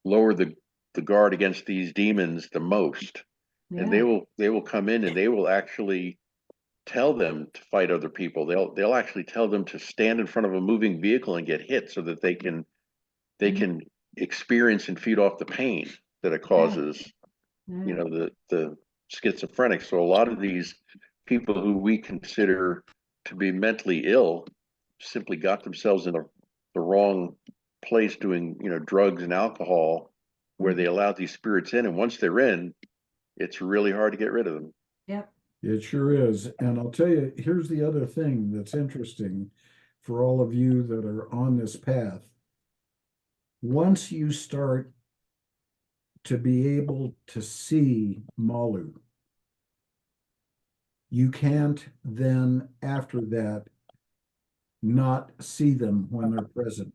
lower the guard against these demons the most. And they will come in and they will actually tell them to fight other people. They'll actually tell them to stand in front of a moving vehicle and get hit so that they can experience and feed off the pain that it causes, the schizophrenic. So a lot of these people who we consider to be mentally ill simply got themselves in the wrong place doing, drugs and alcohol, where they allowed these spirits in. And once they're in, it's really hard to get rid of them. Yep. It sure is. And I'll tell you, here's the other thing that's interesting for all of you that are on this path. Once you start to be able to see Malu, you can't then, after that, not see them when they're present.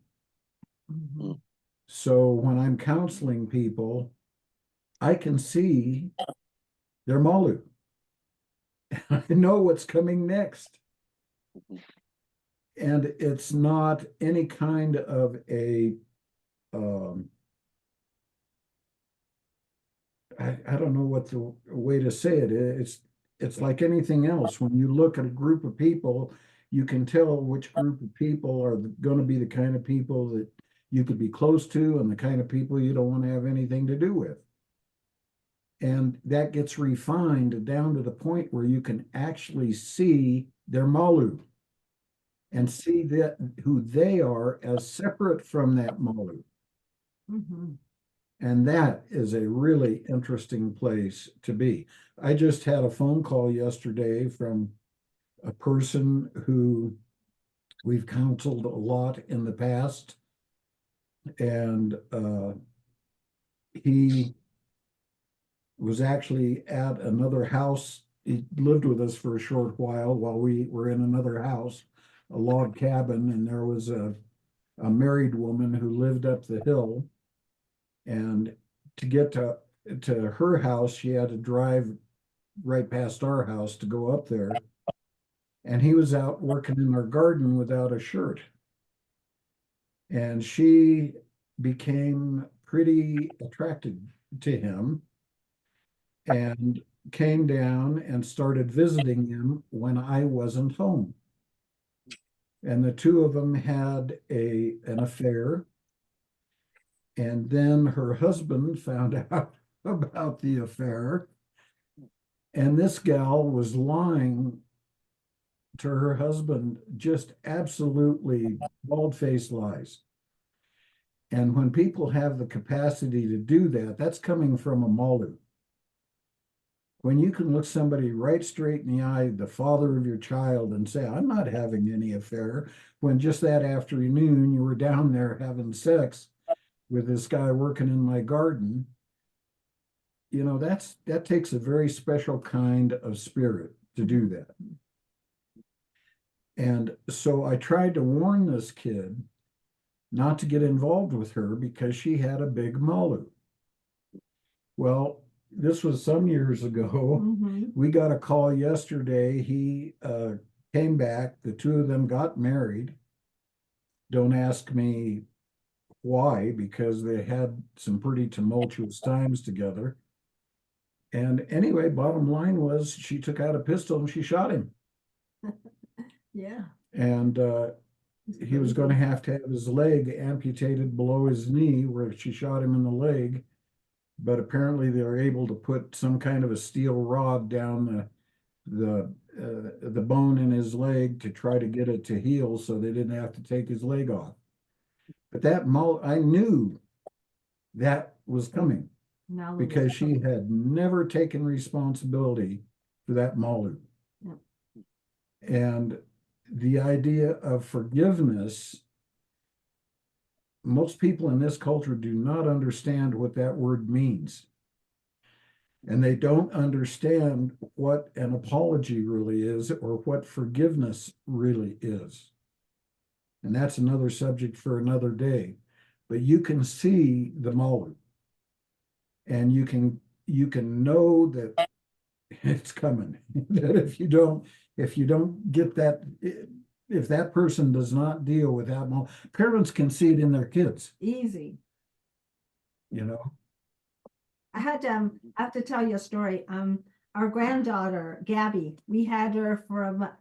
Mhm. So when I'm counseling people, I can see their Malu. I know what's coming next. And it's not any kind of a, I don't know what the way to say it is. It's like anything else. When you look at a group of people, you can tell which group of people are going to be the kind of people that you could be close to and the kind of people you don't want to have anything to do with. And that gets refined down to the point where you can actually see their malu and see that who they are as separate from that malu. Mhm. And that is a really interesting place to be. I just had a phone call yesterday from a person who we've counseled a lot in the past. And he was actually at another house. He lived with us for a short while we were in another house, a log cabin, and there was a married woman who lived up the hill. And to get to her house, she had to drive right past our house to go up there. And he was out working in our garden without a shirt. And she became pretty attracted to him and came down and started visiting him when I wasn't home. And the two of them had an affair. And then her husband found out about the affair. And this gal was lying to her husband, just absolutely bald-faced lies. And when people have the capacity to do that, that's coming from a malu. When you can look somebody right straight in the eye, the father of your child, and say, I'm not having any affair, when just that afternoon you were down there having sex with this guy working in my garden, you know, that takes a very special kind of spirit to do that. And so I tried to warn this kid not to get involved with her because she had a big malu. Well, this was some years ago. Mhm. We got a call yesterday. He came back. The two of them got married. Don't ask me why, because they had some pretty tumultuous times together. And anyway, bottom line was she took out a pistol and she shot him. Yeah. And he was going to have his leg amputated below his knee where she shot him in the leg. But apparently they were able to put some kind of a steel rod down the bone in his leg to try to get it to heal so they didn't have to take his leg off. But I knew that was coming Now because she had never taken responsibility for that malu. Yeah. And the idea of forgiveness, most people in this culture do not understand what that word means. And they don't understand what an apology really is or what forgiveness really is. And that's another subject for another day. But you can see the malu, and you can know that it's coming. That if you don't get that, if that person does not deal with that malu, parents can see it in their kids. easy. You know. I have to tell you a story. Our granddaughter, Gabby, we had her for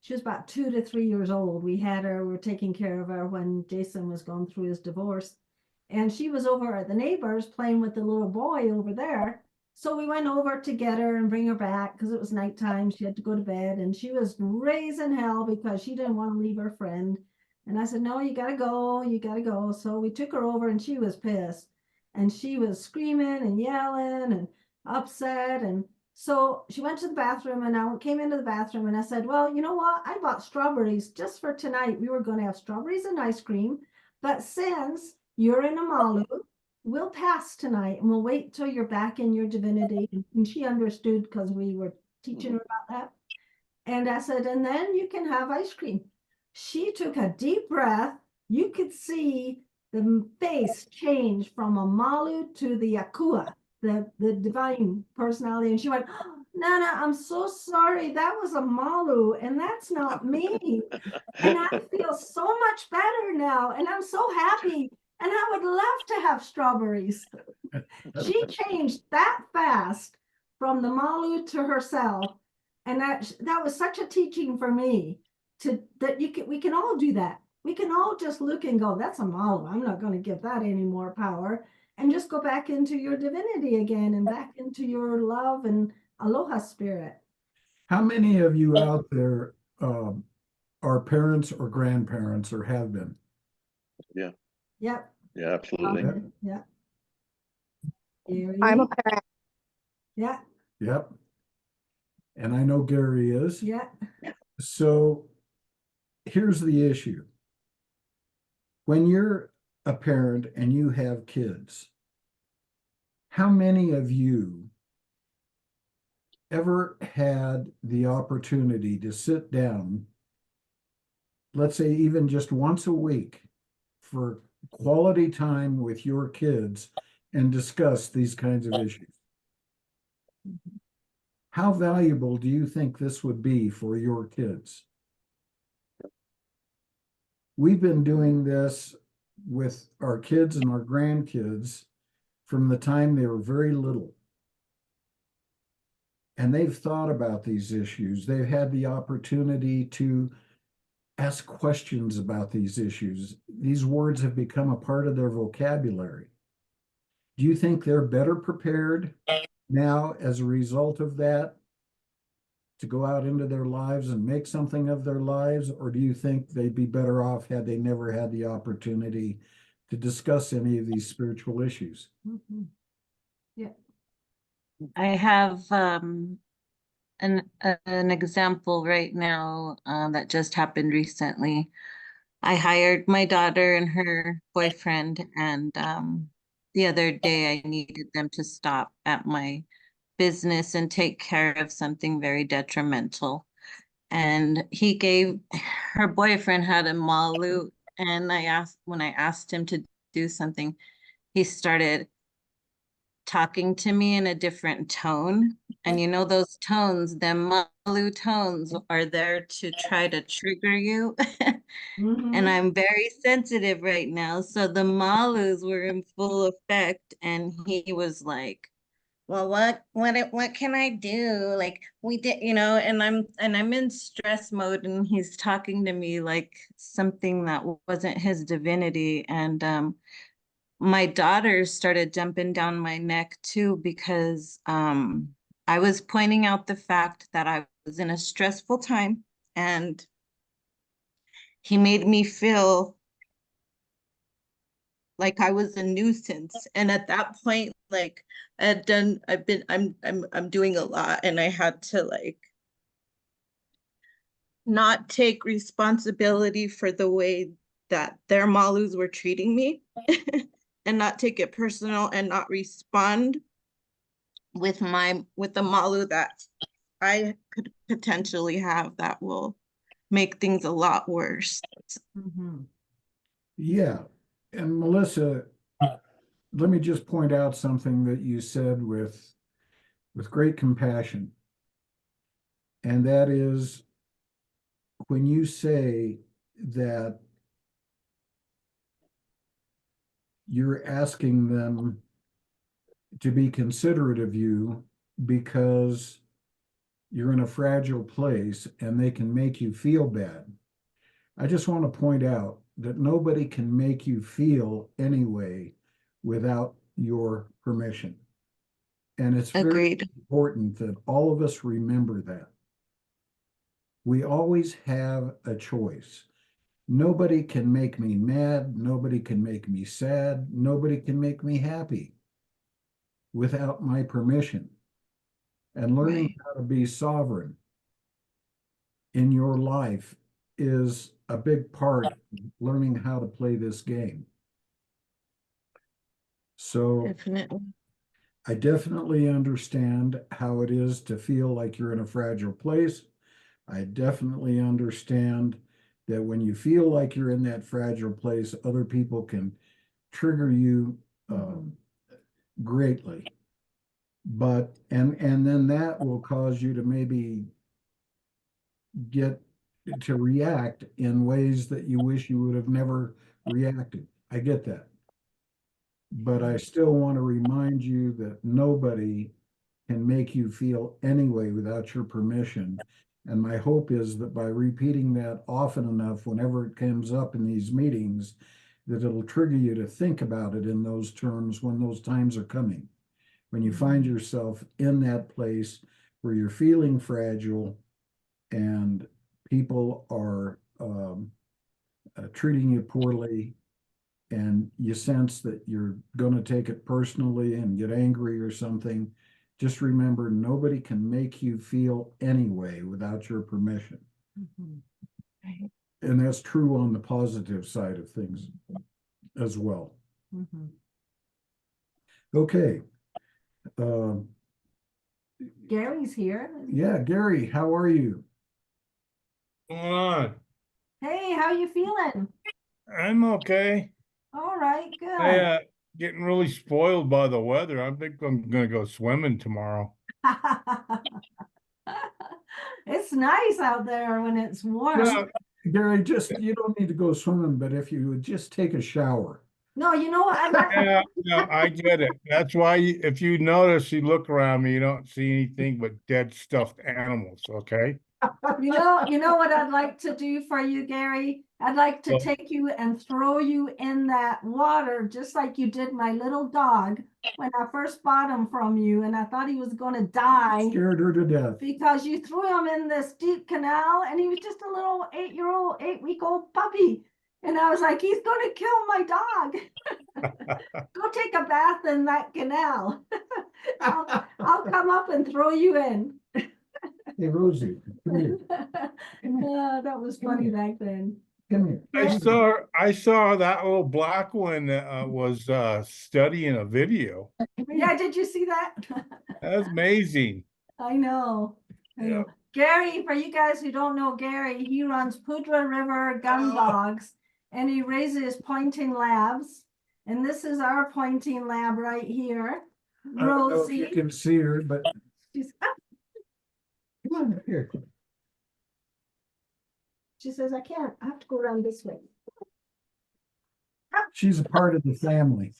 she was about 2 to 3 years old. We were taking care of her when Jason was going through his divorce. And she was over at the neighbors playing with the little boy over there. So we went over to get her and bring her back because it was nighttime. She had to go to bed and she was raising hell because she didn't want to leave her friend. And I said, no, you gotta go, you gotta go. So we took her over and she was pissed. And she was screaming and yelling and upset. And so she went to the bathroom and I came into the bathroom and I said, well, you know what? I bought strawberries just for tonight. We were going to have strawberries and ice cream. But since you're in a malu, we'll pass tonight and we'll wait till you're back in your divinity. And she understood because we were teaching her about that. And I said, and then you can have ice cream. She took a deep breath. You could see the face changed from a malu to the akua, the divine personality. And she went, oh, Nana, I'm so sorry. That was a malu, and that's not me. And I feel so much better now, and I'm so happy. And I would love to have strawberries. She changed that fast from the malu to herself, and that was such a teaching for me to that we can all do that. We can all just look and go, that's a malu. I'm not going to give that any more power, and just go back into your divinity again and back into your love and aloha spirit. How many of you out there are parents or grandparents or have been? Yeah, Yep. yeah, absolutely. Yeah. I'm a Gary? parent. Yeah. Yep. And I know Gary is. Yeah. So here's the issue. When you're a parent and you have kids, how many of you ever had the opportunity to sit down, let's say even just once a week, for quality time with your kids and discuss these kinds of issues? How valuable do you think this would be for your kids? We've been doing this with our kids and our grandkids from the time they were very little. And they've thought about these issues. They've had the opportunity to ask questions about these issues. These words have become a part of their vocabulary. Do you think they're better prepared now as a result of that to go out into their lives and make something of their lives? Or do you think they'd be better off had they never had the opportunity to discuss any of these spiritual issues? Mm-hmm. Yeah. I have an example right now that just happened recently. I hired my daughter and her boyfriend, and the other day I needed them to stop at my business and take care of something very detrimental. And her boyfriend had a malu, and when I asked him to do something, he started talking to me in a different tone. And you know, those tones, them malu tones, are there to try to trigger you. Mm-hmm. And I'm very sensitive right now. So the malus were in full effect. And he was like, well, what can I do? Like we did, and I'm in stress mode, and he's talking to me like something that wasn't his divinity. And my daughter started jumping down my neck too, because I was pointing out the fact that I was in a stressful time, and he made me feel like I was a nuisance. And at that point, like I'm doing a lot, and I had to like not take responsibility for the way that their malus were treating me and not take it personal and not respond with the malu that I could potentially have that will make things a lot worse. Mm-hmm. Yeah. And Melissa, let me just point out something that you said with great compassion. And that is when you say that you're asking them to be considerate of you because you're in a fragile place and they can make you feel bad. I just want to point out that nobody can make you feel any way without your permission. And it's very Agreed. important that all of us remember that. We always have a choice. Nobody can make me mad. Nobody can make me sad. Nobody can make me happy without my permission. And learning Right. how to be sovereign in your life is a big part of learning how to play this game. So Definitely. I definitely understand how it is to feel like you're in a fragile place. I definitely understand that when you feel like you're in that fragile place, other people can trigger you greatly. But, and then that will cause you to maybe get to react in ways that you wish you would have never reacted. I get that. But I still want to remind you that nobody can make you feel any way without your permission. And my hope is that by repeating that often enough, whenever it comes up in these meetings, that it'll trigger you to think about it in those terms when those times are coming. When you find yourself in that place where you're feeling fragile and people are treating you poorly, and you sense that you're going to take it personally and get angry or something, just remember nobody can make you feel any way without your permission. Right. And that's true on the positive side of things as well. Okay. Gary's here. Yeah, Gary, how are you? Come on. Hey, how you feeling? I'm okay. All right, good. Getting really spoiled by the weather. I think I'm gonna go swimming tomorrow. It's nice out there when it's warm. Yeah. Gary, you don't need to go swimming, but if you would just take a shower. No, you know what? Yeah, I get it. That's why if you notice, you look around me, you don't see anything but dead stuffed animals, okay? You know what I'd like to do for you, Gary? I'd like to take you and throw you in that water, just like you did my little dog when I first bought him from you, and I thought he was going to die. Scared her to death. Because you threw him in this deep canal, and he was just a little 8-week-old puppy. And I was like, he's going to kill my dog. Go take a bath in that canal. I'll come up and throw you in. Hey, Rosie, come here. That was funny back then. Come here. I saw that little black one that was studying a video. Yeah, did you see that? That's amazing. I know. Yeah. Gary, for you guys who don't know Gary, he runs Pudra River Gun Bogs, and he raises pointing labs. And this is our pointing lab right here. I don't know if Rosie. you can see her, but She's, come on here. she says, I can't. I have to go around this way. She's a part of the family.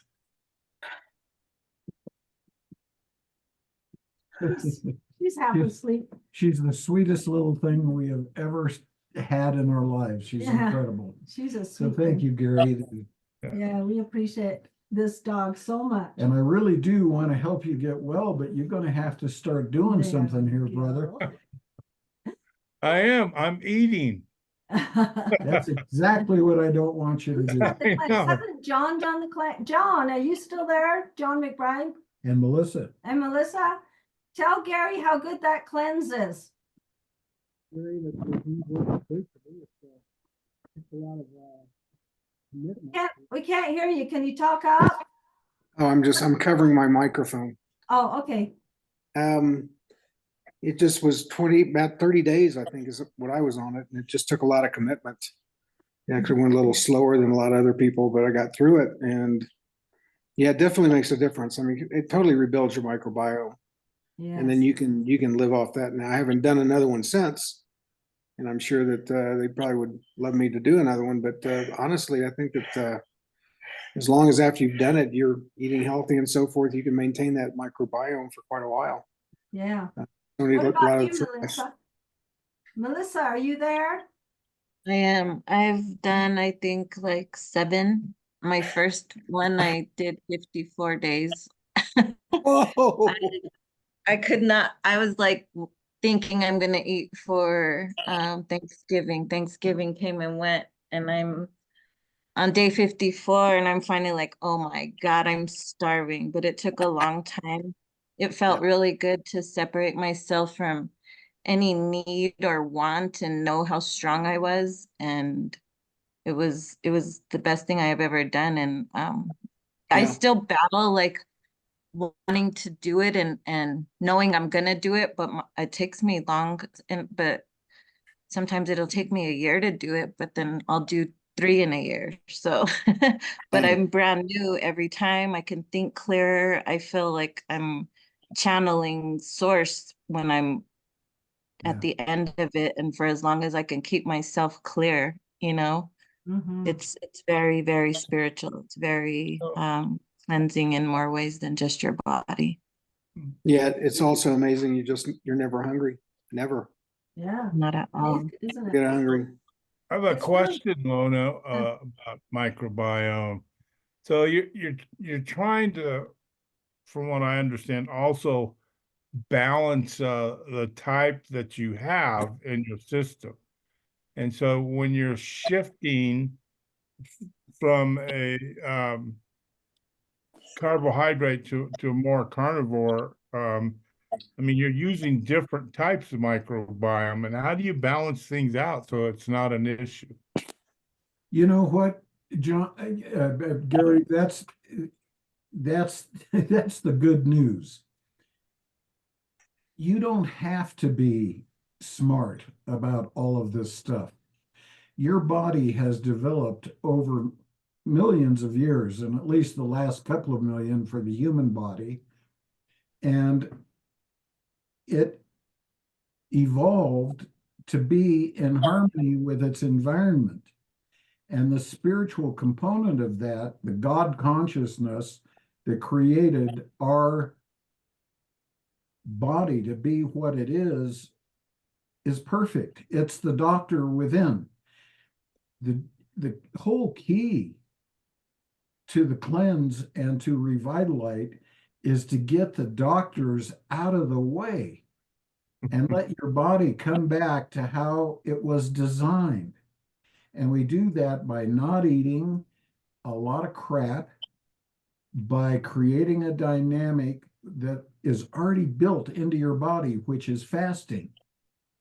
She's half asleep. She's the sweetest little thing we have ever had in our lives. She's incredible. She's a So sweet thank you, Gary. Yeah, we appreciate this dog so much. And I really do want to help you get well, but you're going to have to start doing something here, brother. I am. I'm eating. That's exactly what I don't want you to do. Hasn't John done the class? John, are you still there? John McBride And Melissa. and Melissa? Tell Gary how good that cleanse is. We can't hear you. Can you talk up? Oh, I'm covering my microphone. Oh, okay. It just was about 30 days, I think, is what I was on it. And it just took a lot of commitment. It actually went a little slower than a lot of other people, but I got through it. And yeah, it definitely makes a difference. I mean, it totally rebuilds your microbiome. Yeah. And then you can live off that. Now, I haven't done another one since. And I'm sure that they probably would love me to do another one. But honestly, I think that as long as after you've done it, you're eating healthy and so forth, you can maintain that microbiome for quite a while. Yeah. Don't need What a about lot you, of stress. Melissa? Melissa, are you there? I am. I've done, I think, like 7. My first one, I did 54 days. Whoa. I could not, I was like thinking I'm gonna eat for Thanksgiving. Thanksgiving came and went, and I'm on day 54, and I'm finally like, oh my God, I'm starving. But it took a long time. It felt really good to separate myself from any need or want and know how strong I was. And it was the best thing I have ever done. And I still battle like wanting to do it and knowing I'm gonna do it, but it takes me long, but sometimes it'll take me a year to do it, but then I'll do 3 in a year. So, but I'm brand new every time. I can think clearer. I feel like I'm channeling source when I'm Yeah. at the end of it, and for as long as I can keep myself clear, you know, it's very, very spiritual. It's very cleansing in more ways than just your body. Yeah, it's also amazing. You're never hungry. Never Yeah. Not at all. Isn't get it? hungry. I have a It's really- question, Lona, about microbiome. So you're trying to, from what I understand, also balance the type that you have in your system. And so when you're shifting from a carbohydrate to a more carnivore, I mean, you're using different types of microbiome, and how do you balance things out so it's not an issue? You know what, John, Gary, that's that's the good news. You don't have to be smart about all of this stuff. Your body has developed over millions of years, and at least the last couple of million for the human body, and it evolved to be in harmony with its environment. And the spiritual component of that, the God consciousness that created our body to be what it is perfect. It's the doctor within. The whole key to the cleanse and to Revitalize is to get the doctors out of the way and let your body come back to how it was designed. And we do that by not eating a lot of crap, by creating a dynamic that is already built into your body, which is fasting.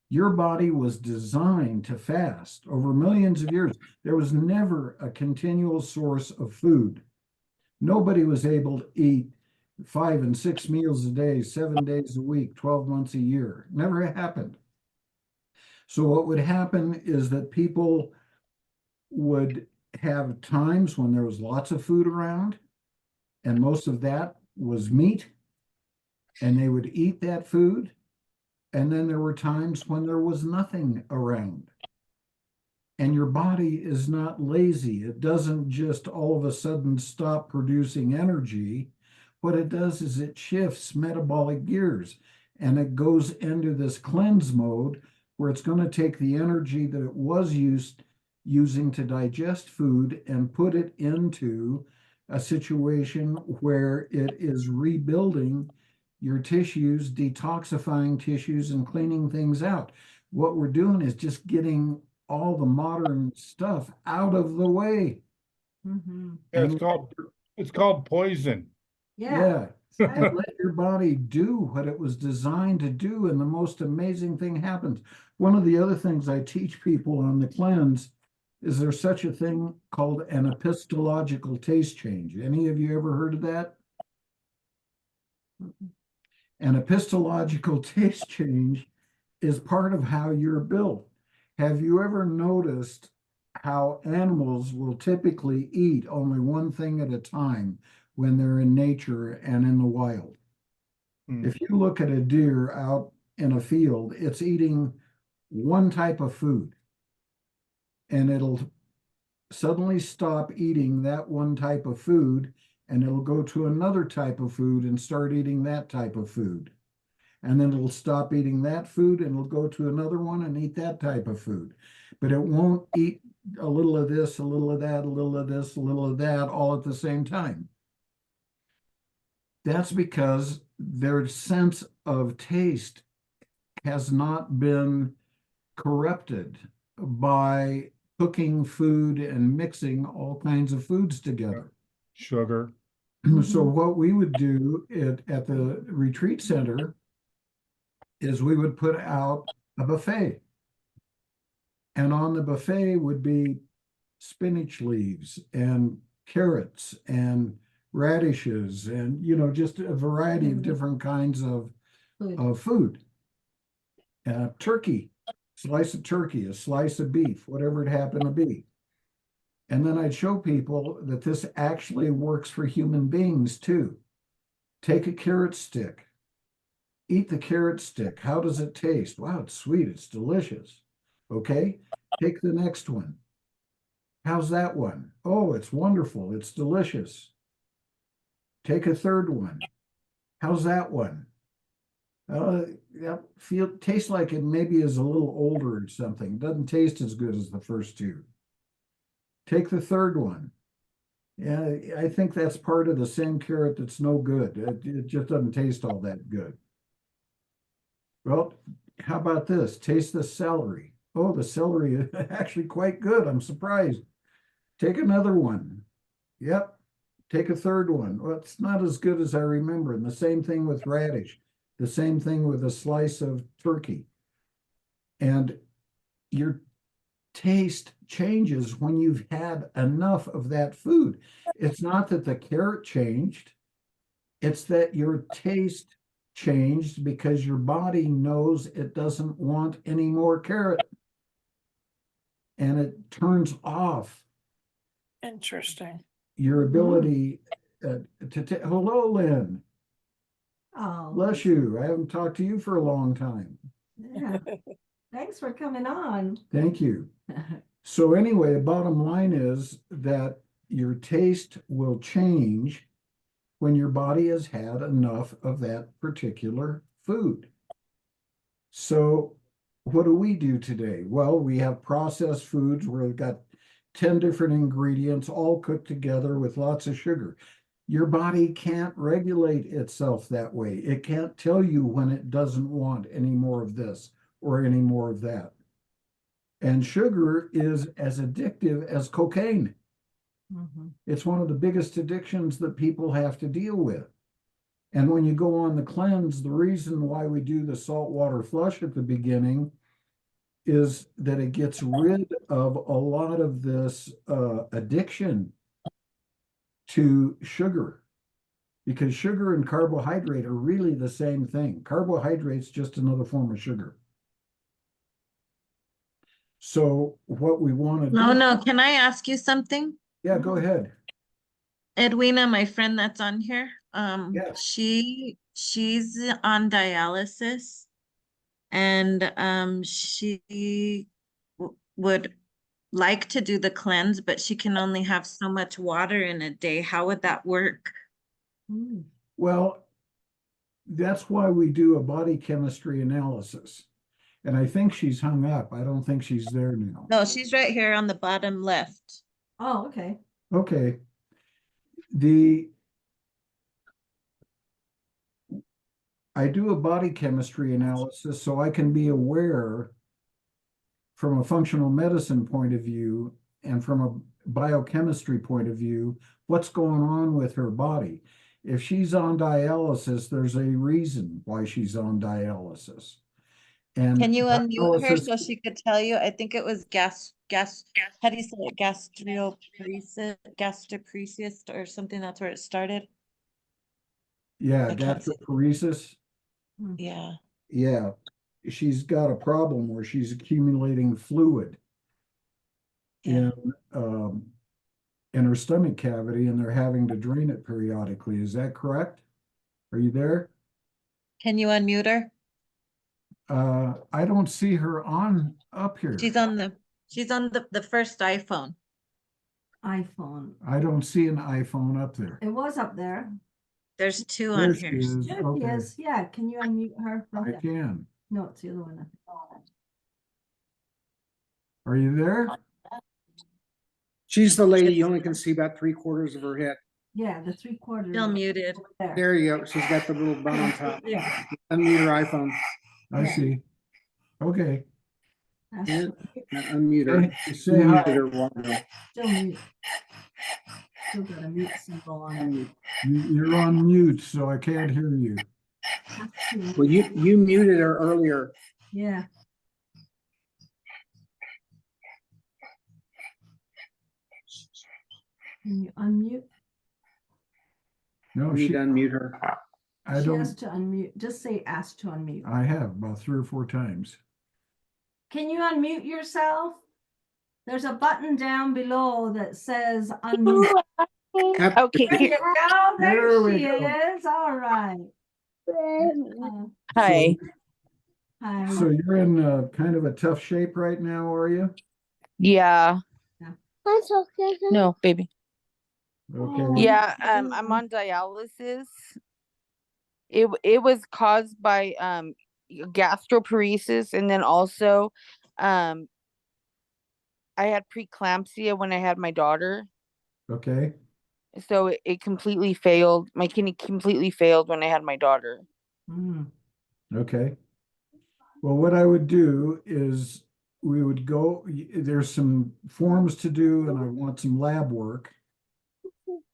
Your body was designed to fast over millions of years. There was never a continual source of food. Nobody was able to eat 5 and 6 meals a day, 7 days a week, 12 months a year. Never happened. So what would happen is that people would have times when there was lots of food around, and most of that was meat, and they would eat that food. And then there were times when there was nothing around. And your body is not lazy. It doesn't just all of a sudden stop producing energy. What it does is it shifts metabolic gears, and it goes into this cleanse mode where it's going to take the energy that it was using to digest food and put it into a situation where it is rebuilding your tissues, detoxifying tissues, and cleaning things out. What we're doing is just getting all the modern stuff out of the way. Yeah, it's called poison. Yeah. And let your body do what it was designed to do, and the most amazing thing happens. One of the other things I teach people on the cleanse is there's such a thing called an epistological taste change. Any of you ever heard of that? An epistological taste change is part of how you're built. Have you ever noticed how animals will typically eat only one thing at a time when they're in nature and in the wild? If you look at a deer out in a field, it's eating one type of food, and it'll suddenly stop eating that one type of food, and it'll go to another type of food and start eating that type of food. And then it'll stop eating that food and it'll go to another one and eat that type of food. But it won't eat a little of this, a little of that, a little of this, a little of that, all at the same time. That's because their sense of taste has not been corrupted by cooking food and mixing all kinds of foods together. Sugar. So what we would do at the retreat center is we would put out a buffet. And on the buffet would be spinach leaves and carrots and radishes and, just a variety of different kinds of food. Turkey, slice of turkey, a slice of beef, whatever it happened to be. And then I'd show people that this actually works for human beings too. Take a carrot stick, Eat the carrot stick. How does it taste? Wow, it's sweet. It's delicious. Okay, take the next one. How's that one? Oh, it's wonderful. It's delicious. Take a third one. How's that one? Yeah, tastes like it maybe is a little older or something. Doesn't taste as good as the first two. Take the third one. Yeah, I think that's part of the same carrot that's no good. It just doesn't taste all that good. Well, how about this? Taste the celery. Oh, the celery is actually quite good. I'm surprised. Take another one. Yep. Take a third one. Well, it's not as good as I remember. And the same thing with radish. The same thing with a slice of turkey. And your taste changes when you've had enough of that food. It's not that the carrot changed. It's that your taste changed because your body knows it doesn't want any more carrot. And it turns off Interesting. your ability hello, Lynn. Oh, Bless you. I haven't talked to you for a long time. yeah. Thanks for coming on. Thank you. So anyway, the bottom line is that your taste will change when your body has had enough of that particular food. So what do we do today? Well, we have processed foods where we've got 10 different ingredients all cooked together with lots of sugar. Your body can't regulate itself that way. It can't tell you when it doesn't want any more of this or any more of that. And sugar is as addictive as cocaine. Mhm. It's one of the biggest addictions that people have to deal with. And when you go on the cleanse, the reason why we do the saltwater flush at the beginning is that it gets rid of a lot of this addiction to sugar, because sugar and carbohydrate are really the same thing. Carbohydrate's just another form of sugar. So what we want to No, do, no, can I ask you something? yeah, go ahead. Edwina, my friend that's on here, Yes. she's on dialysis, and she would like to do the cleanse, but she can only have so much water in a day. How would that work? Mm. Well, that's why we do a body chemistry analysis. And I think she's hung up. I don't think she's there now. No, she's right here on the bottom left. Oh, okay. Okay. I do a body chemistry analysis so I can be aware from a functional medicine point of view and from a biochemistry point of view, what's going on with her body. If she's on dialysis, there's a reason why she's on dialysis. And Can you unmute her dialysis, so she could tell you? I think it was how do you say it? Gastroparesis or something. That's where it started. yeah, I can't say. gastroparesis. Yeah. Yeah, she's got a problem where she's accumulating fluid Yeah. in her stomach cavity, and they're having to drain it periodically. Is that correct? Are you there? Can you unmute her? I don't see her on up here. She's on the first iPhone. iPhone. I don't see an iPhone up there. It was up there. There's two There on she here. is. There she Okay, is. Yeah, can you unmute her? I can. No, it's the other one. Are you there? She's the lady, you only can see about 3/4 of her head. Yeah, the 3/4. Still muted. There. There you go. She's got the little button on top. Yeah. Unmute her iPhone. I Yeah. see. Okay. That's Yeah. Unmute her. Say hi. Unmuted her a while ago. still mute. Still got a mute symbol on it. You're on mute, so I can't hear you. Well, you muted her earlier. Yeah. Can you unmute? No, You need she, to unmute her. I She has don't, to unmute. Just say ask to unmute. I have about 3 or 4 times. Can you unmute yourself? There's a button down below that says unmute. Okay. There you go. There There we she go. is. All right. Hi. So, Hi. so you're in kind of a tough shape right now, are you? Yeah. Yeah. No, baby. Okay. Yeah, I'm on dialysis. It was caused by gastroparesis, and then also um I had preeclampsia when I had my daughter. Okay. So it completely failed. My kidney completely failed when I had my daughter. Mm. Okay. Well, what I would do is we would go, there's some forms to do and I want some lab work.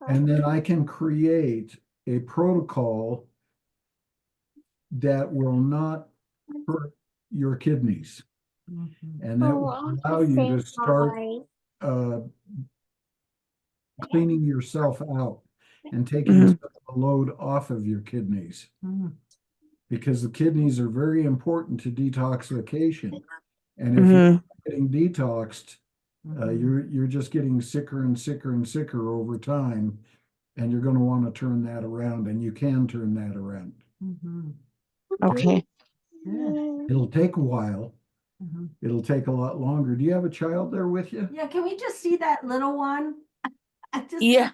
And then I can create a protocol that will not hurt your kidneys. And that will allow you to start uh, cleaning yourself out and taking Mhm. some of the load off of your kidneys. Mm. Because the kidneys are very important to detoxification. And if you're Mhm. getting detoxed, Mhm. you're just getting sicker and sicker and sicker over time, and you're going to want to turn that around, and you can turn that around. Mhm. Okay. Yeah. It'll take a while. Mhm. It'll take a lot longer. Do you have a child there with you? Yeah, can we just see that little one? I just Yeah.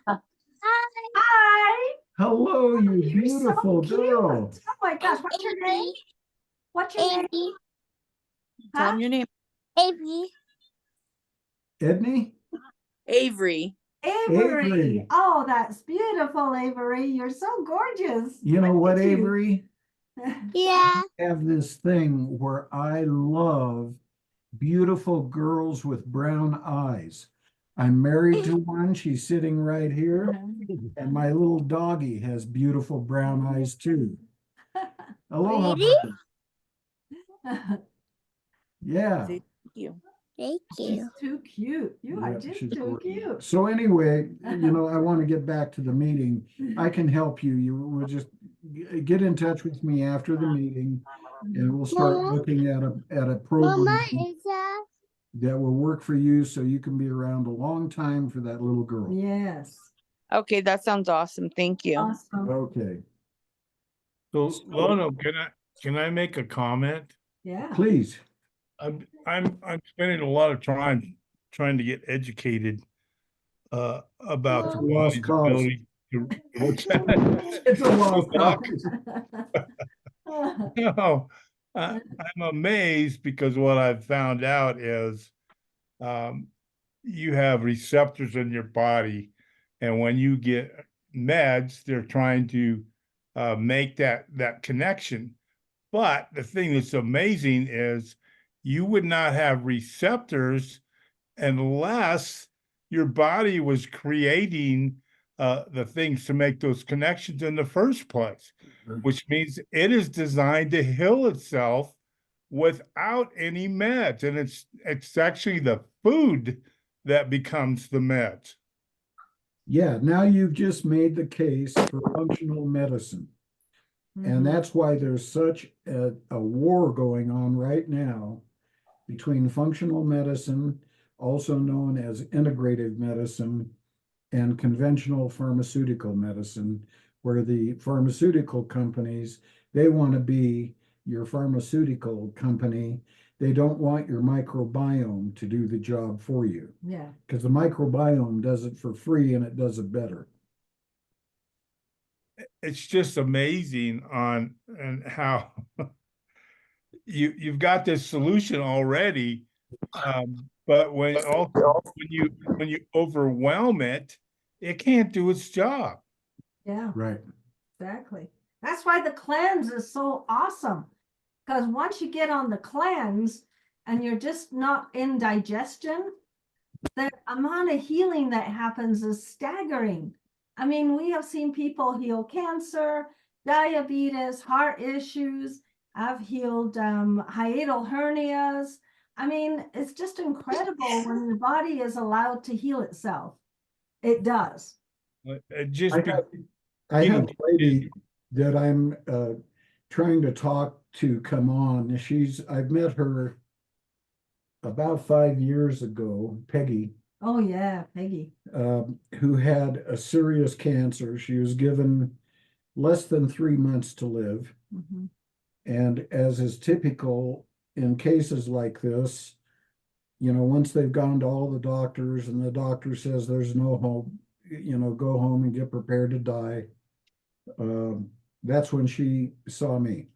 Hi. Hello, you You're so beautiful cute. girl. Oh my gosh, what's your name? What's your name? Tell Huh? him your name. Edney? Avery. Avery. Avery. Oh, that's beautiful, Avery. You're so gorgeous. You know what, Look at you. Avery? Yeah. I have this thing where I love beautiful girls with brown eyes. I'm married to one. She's sitting right here. And my little doggy has beautiful brown eyes too. Aloha. Yeah. Thank you. She's too cute. You are Yeah, just she's too gorgeous. cute. So anyway, I want to get back to the meeting. I can help you. You will just get in touch with me after the meeting and we'll start looking at a program that will work for you so you can be around a long time for that little girl. Yes. Okay, that sounds awesome. Thank you. Awesome. Okay, So Lono, can I make a comment? Yeah. please. I'm spending a lot of time trying to get educated about It's the a lost body's cause. ability to what's that? It's a lost Doc? cause. No, I'm amazed because what I've found out is um, you have receptors in your body, and when you get meds, they're trying to make that connection. But the thing that's amazing is you would not have receptors unless your body was creating the things to make those connections in the first place, which means it is designed to heal itself without any meds. And it's actually the food that becomes the meds. Yeah, now you've just made the case for functional medicine. And that's why there's such a war going on right now between functional medicine, also known as integrative medicine, and conventional pharmaceutical medicine, where the pharmaceutical companies, they want to be your pharmaceutical company. They don't want your microbiome to do the job for you. Yeah. Because the microbiome does it for free and it does it better. It's just amazing on and how you've got this solution already, but when you overwhelm it, it can't do its job. Yeah, Right. exactly. That's why the cleanse is so awesome. Because once you get on the cleanse and you're just not in digestion, the amount of healing that happens is staggering. I mean, we have seen people heal cancer, diabetes, heart issues. I've healed hiatal hernias. I mean, it's just incredible when your body is allowed to heal itself. It does. It just I have a lady that I'm trying to talk to come on. I've met her about 5 years ago, Peggy, Oh yeah, Peggy. who had a serious cancer. She was given less than 3 months to live. Mhm. And as is typical in cases like this, you know, once they've gone to all the doctors and the doctor says there's no hope, you know, go home and get prepared to die. That's when she saw me.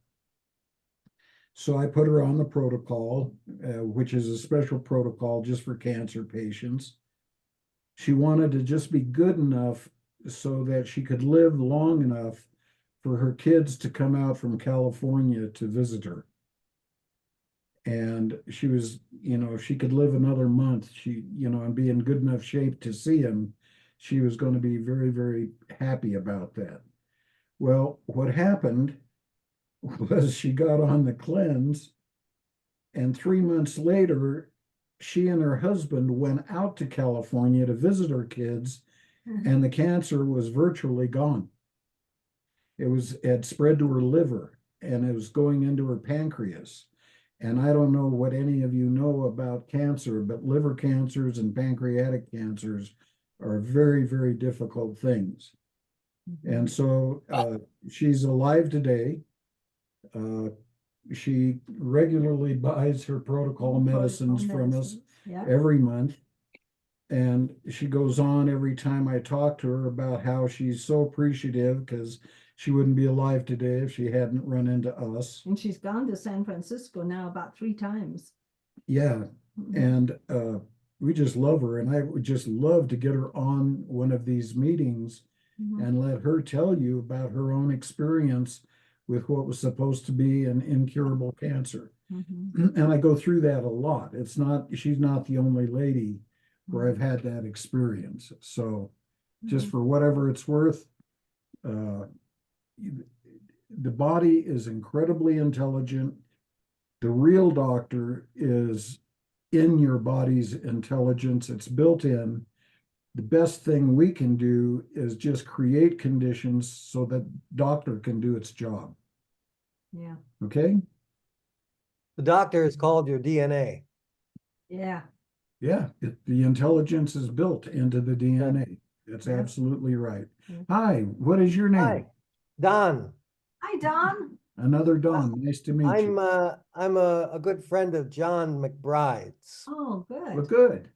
So I put her on the protocol, which is a special protocol just for cancer patients. She wanted to just be good enough so that she could live long enough for her kids to come out from California to visit her. And she was, you know, if she could live another month, she, you know, and be in good enough shape to see him, she was going to be very, very happy about that. Well, what happened was she got on the cleanse, and 3 months later, she and her husband went out to California to visit her kids, and the cancer was virtually gone. It had spread to her liver, and it was going into her pancreas. And I don't know what any of you know about cancer, but liver cancers and pancreatic cancers are very, very difficult things. And so she's alive today. She regularly buys her protocol medicines from us every month. And she goes on every time I talk to her about how she's so appreciative because she wouldn't be alive today if she hadn't run into us. And she's gone to San Francisco now about 3 times. Yeah. And we just love her. And I would just love to get her on one of these meetings and let her tell you about her own experience with what was supposed to be an incurable cancer. And I go through that a lot. She's not the only lady where I've had that experience. So just for whatever it's worth, the body is incredibly intelligent. The real doctor is in your body's intelligence. It's built in. The best thing we can do is just create conditions so that doctor can do its job. Yeah. Okay? The doctor is called your DNA. Yeah. Yeah, the intelligence is built into the DNA. That's absolutely right. Hi, what is your name? Hi, Don. Hi, Don. Another Don. Nice to meet you. I'm a good friend of John McBride's. Oh, Well, good. good.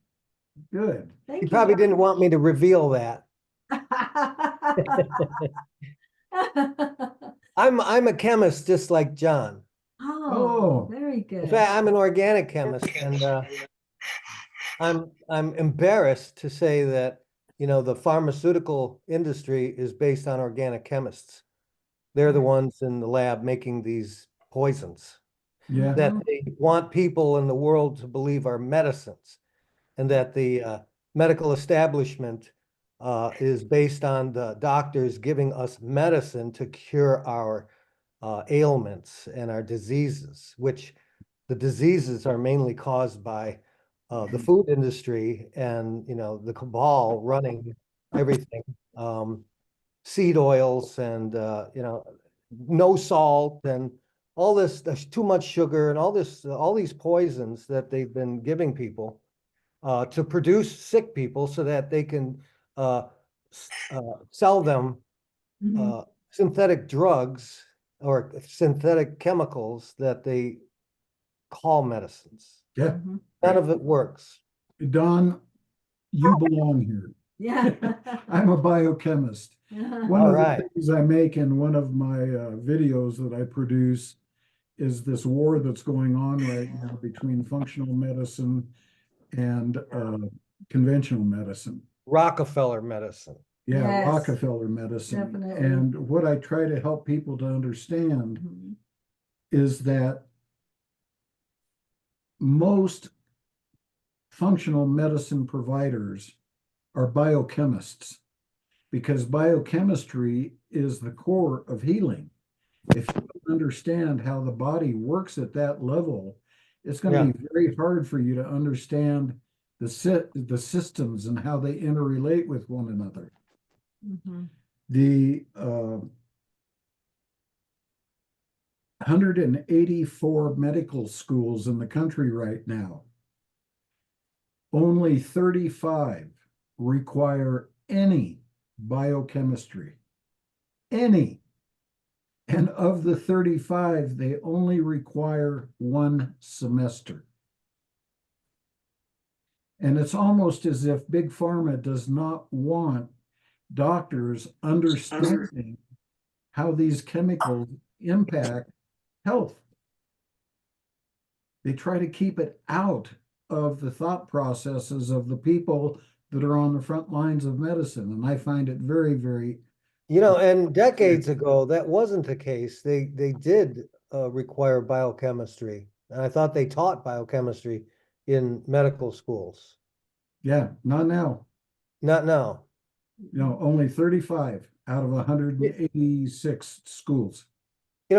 Good. Thank He you, probably Don. didn't want me to reveal that. I'm a chemist just like John. Oh, very In good. fact, I'm an organic chemist, and I'm embarrassed to say that, you know, the pharmaceutical industry is based on organic chemists. They're the ones in the lab making these poisons Yeah. that they want people in the world to believe are medicines, and that the medical establishment is based on the doctors giving us medicine to cure our ailments and our diseases, which the diseases are mainly caused by the food industry and, you know, the cabal running everything. Seed oils and, you know, no salt and all this, there's too much sugar and all this, all these poisons that they've been giving people to produce sick people so that they can sell them synthetic drugs or synthetic chemicals that they call medicines. Yeah. None of it works. Don, you belong here. Yeah. I'm a biochemist. One All of right. the things I make in one of my videos that I produce is this war that's going on right now between functional medicine and conventional medicine. Rockefeller medicine. Yeah, Yes, Rockefeller medicine. definitely. And what I try to help people to understand is that most functional medicine providers are biochemists, because biochemistry is the core of healing. If you don't understand how the body works at that level, it's going to be very hard for you to understand the systems and how they interrelate with one another. The 184 medical schools in the country right now, only 35 require any biochemistry. Any. And of the 35, they only require 1 semester. And it's almost as if Big Pharma does not want doctors understanding how these chemicals impact health. They try to keep it out of the thought processes of the people that are on the front lines of medicine. And I find it very, very, And decades ago, that wasn't the case. They did require biochemistry. And I thought they taught biochemistry in medical schools. yeah, not now. Not now. Only 35 out of 186 schools.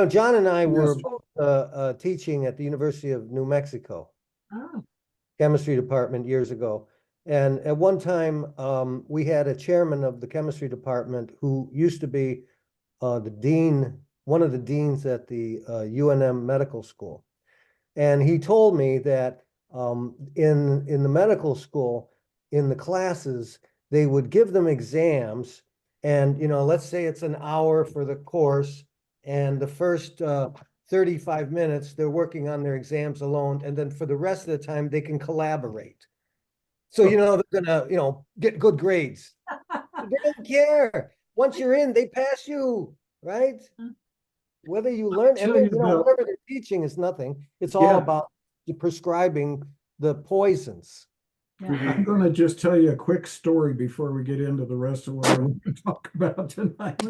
John and I were Yes. both teaching at the University of New Mexico, Oh, chemistry department years ago. And at one time, we had a chairman of the chemistry department who used to be the dean, one of the deans at the UNM Medical School. And he told me that in the medical school, in the classes, they would give them exams. And, let's say it's an hour for the course. And the first 35 minutes, they're working on their exams alone. And then for the rest of the time, they can collaborate. So, they're gonna, get good grades. They don't care. Once you're in, they pass you, right? Whether you learn, and then, whatever they're teaching is nothing. It's all Yeah. about prescribing the poisons. I'm going to just tell you a quick story before we get into the rest of what I want to talk about tonight.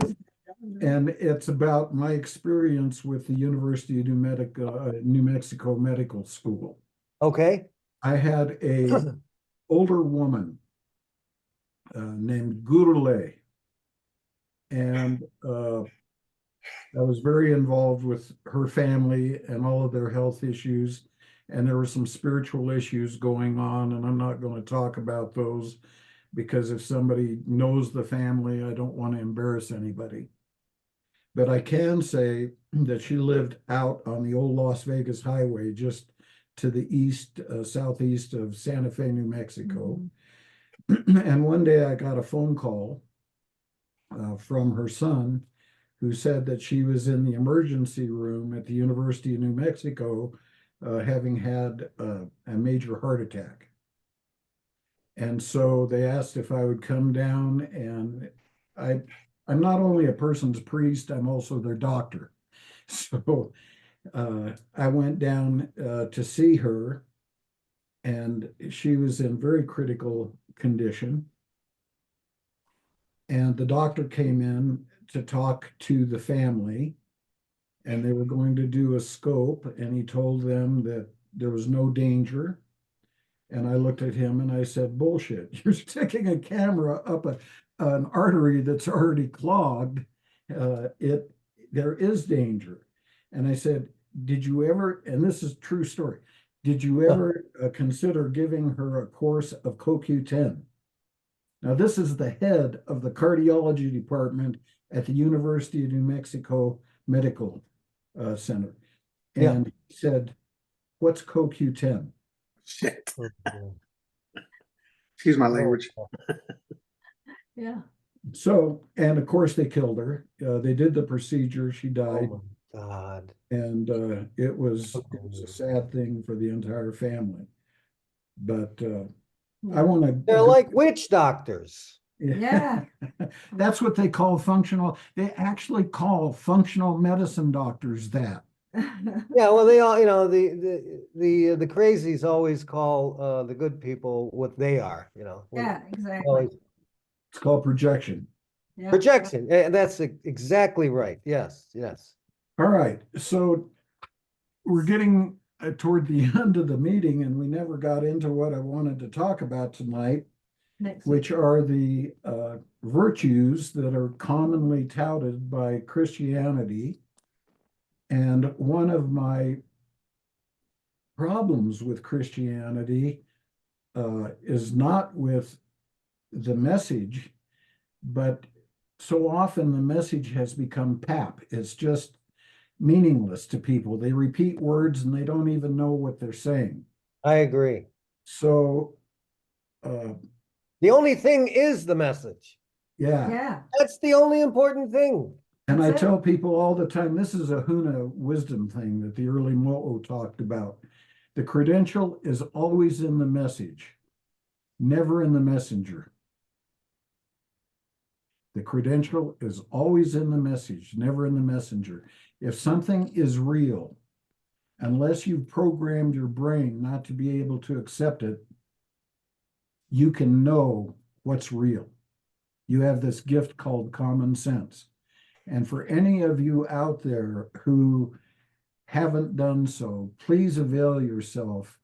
And it's about my experience with the University of New Mexico Medical School. Okay. I had a older woman named Gurule, and I was very involved with her family and all of their health issues. And there were some spiritual issues going on, and I'm not going to talk about those because if somebody knows the family, I don't want to embarrass anybody. But I can say that she lived out on the old Las Vegas highway, just to the east, southeast of Santa Fe, New Mexico. And one day I got a phone call from her son, who said that she was in the emergency room at the University of New Mexico, having had a major heart attack. And so they asked if I would come down, and I'm not only a person's priest, I'm also their doctor. So I went down to see her, and she was in very critical condition. And the doctor came in to talk to the family, and they were going to do a scope, and he told them that there was no danger. And I looked at him and I said, bullshit, you're sticking a camera up an artery that's already clogged. There is danger. And I said, did you ever, and this is a true story, did you ever consider giving her a course of CoQ10? Now, this is the head of the cardiology department at the University of New Mexico Medical Center. And he said, what's CoQ10? Shit. Excuse my language. yeah. So, and of course they killed her. They did the procedure. She died. Oh my God. And it was a sad thing for the entire family. But I want to. They're like witch doctors. Yeah. That's what they call functional. They actually call functional medicine doctors that. Yeah, well, they all, the crazies always call the good people what they are, Yeah, exactly. always It's called projection. Yeah. projection. That's exactly right. Yes, yes. All right. So we're getting toward the end of the meeting, and we never got into what I wanted to talk about tonight, which are the virtues that are commonly touted by Christianity. And one of my problems with Christianity is not with the message, but so often the message has become pap. It's just meaningless to people. They repeat words and they don't even know what they're saying. I agree. So the only thing is the message. Yeah. Yeah. That's the only important thing. And I That's it. tell people all the time, this is a Huna wisdom thing that the early Mo'o talked about. The credential is always in the message, never in the messenger. The credential is always in the message, never in the messenger. If something is real, unless you've programmed your brain not to be able to accept it, you can know what's real. You have this gift called common sense. And for any of you out there who haven't done so, please avail yourself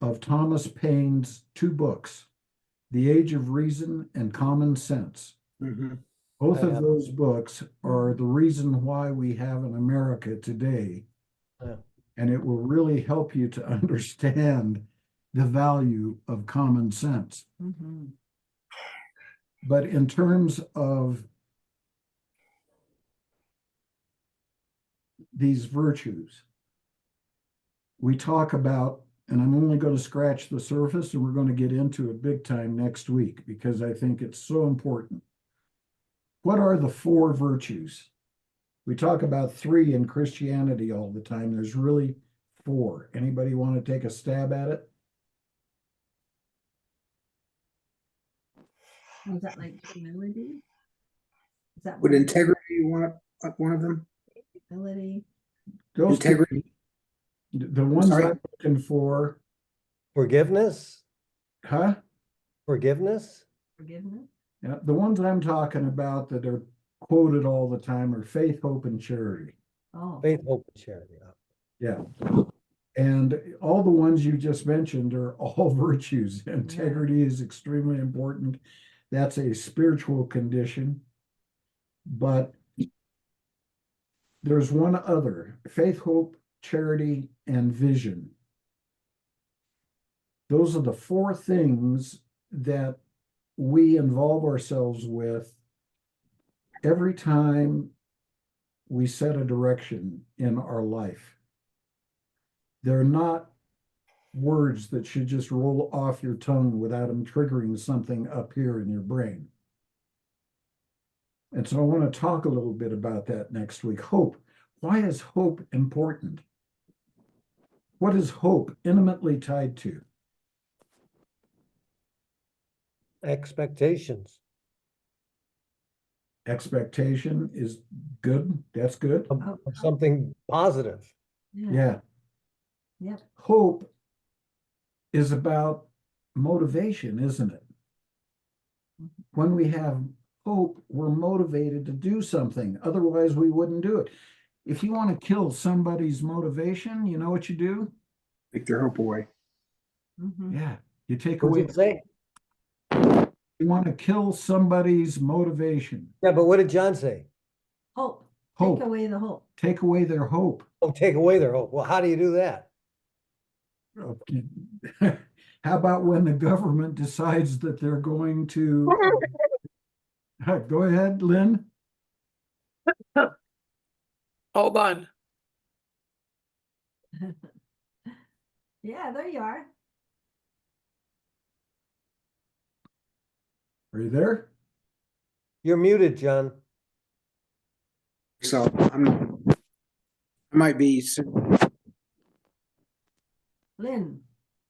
of Thomas Paine's 2 books, The Age of Reason and Common Sense. Mhm. Both I of have- those books are the reason why we have an America today. Yeah. And it will really help you to understand the value of common sense. Mhm. But in terms of these virtues, we talk about, and I'm only going to scratch the surface, and we're going to get into it big time next week because I think it's so important. What are the 4 virtues? We talk about 3 in Christianity all the time. There's really 4. Anybody want to take a stab at it? Was that like humility? Is that Would one? integrity be one of them? Humility. Those could Integrity. be the ones sorry? I'm looking for, Forgiveness, huh? forgiveness. Forgiveness. Yeah, the ones I'm talking about that are quoted all the time are faith, hope, and charity. Oh. Faith, hope, and charity. Yeah. And all the ones you just mentioned are all virtues. Integrity is extremely important. That's a spiritual condition. But there's one other: faith, hope, charity, and vision. Those are the 4 things that we involve ourselves with every time we set a direction in our life. They're not words that should just roll off your tongue without them triggering something up here in your brain. And so I want to talk a little bit about that next week. Hope. Why is hope important? What is hope intimately tied to? Expectations Expectation is good. That's good. of something positive. Yeah. Yep. Hope is about motivation, isn't it? When we have hope, we're motivated to do something. Otherwise, we wouldn't do it. If you want to kill somebody's motivation, you know what you do? Take their hope away. Mhm. Yeah, you take What away. did it say? You want to kill somebody's motivation. Yeah, but what did John say? Hope. Hope. Take away the hope. Take away their hope. Oh, take away their hope. Well, how do you do that? Okay. How about when the government decides that they're going to go ahead, Lynn? Hold on. Yeah, there you are. Are you there? You're muted, John. So I might be. Lynn.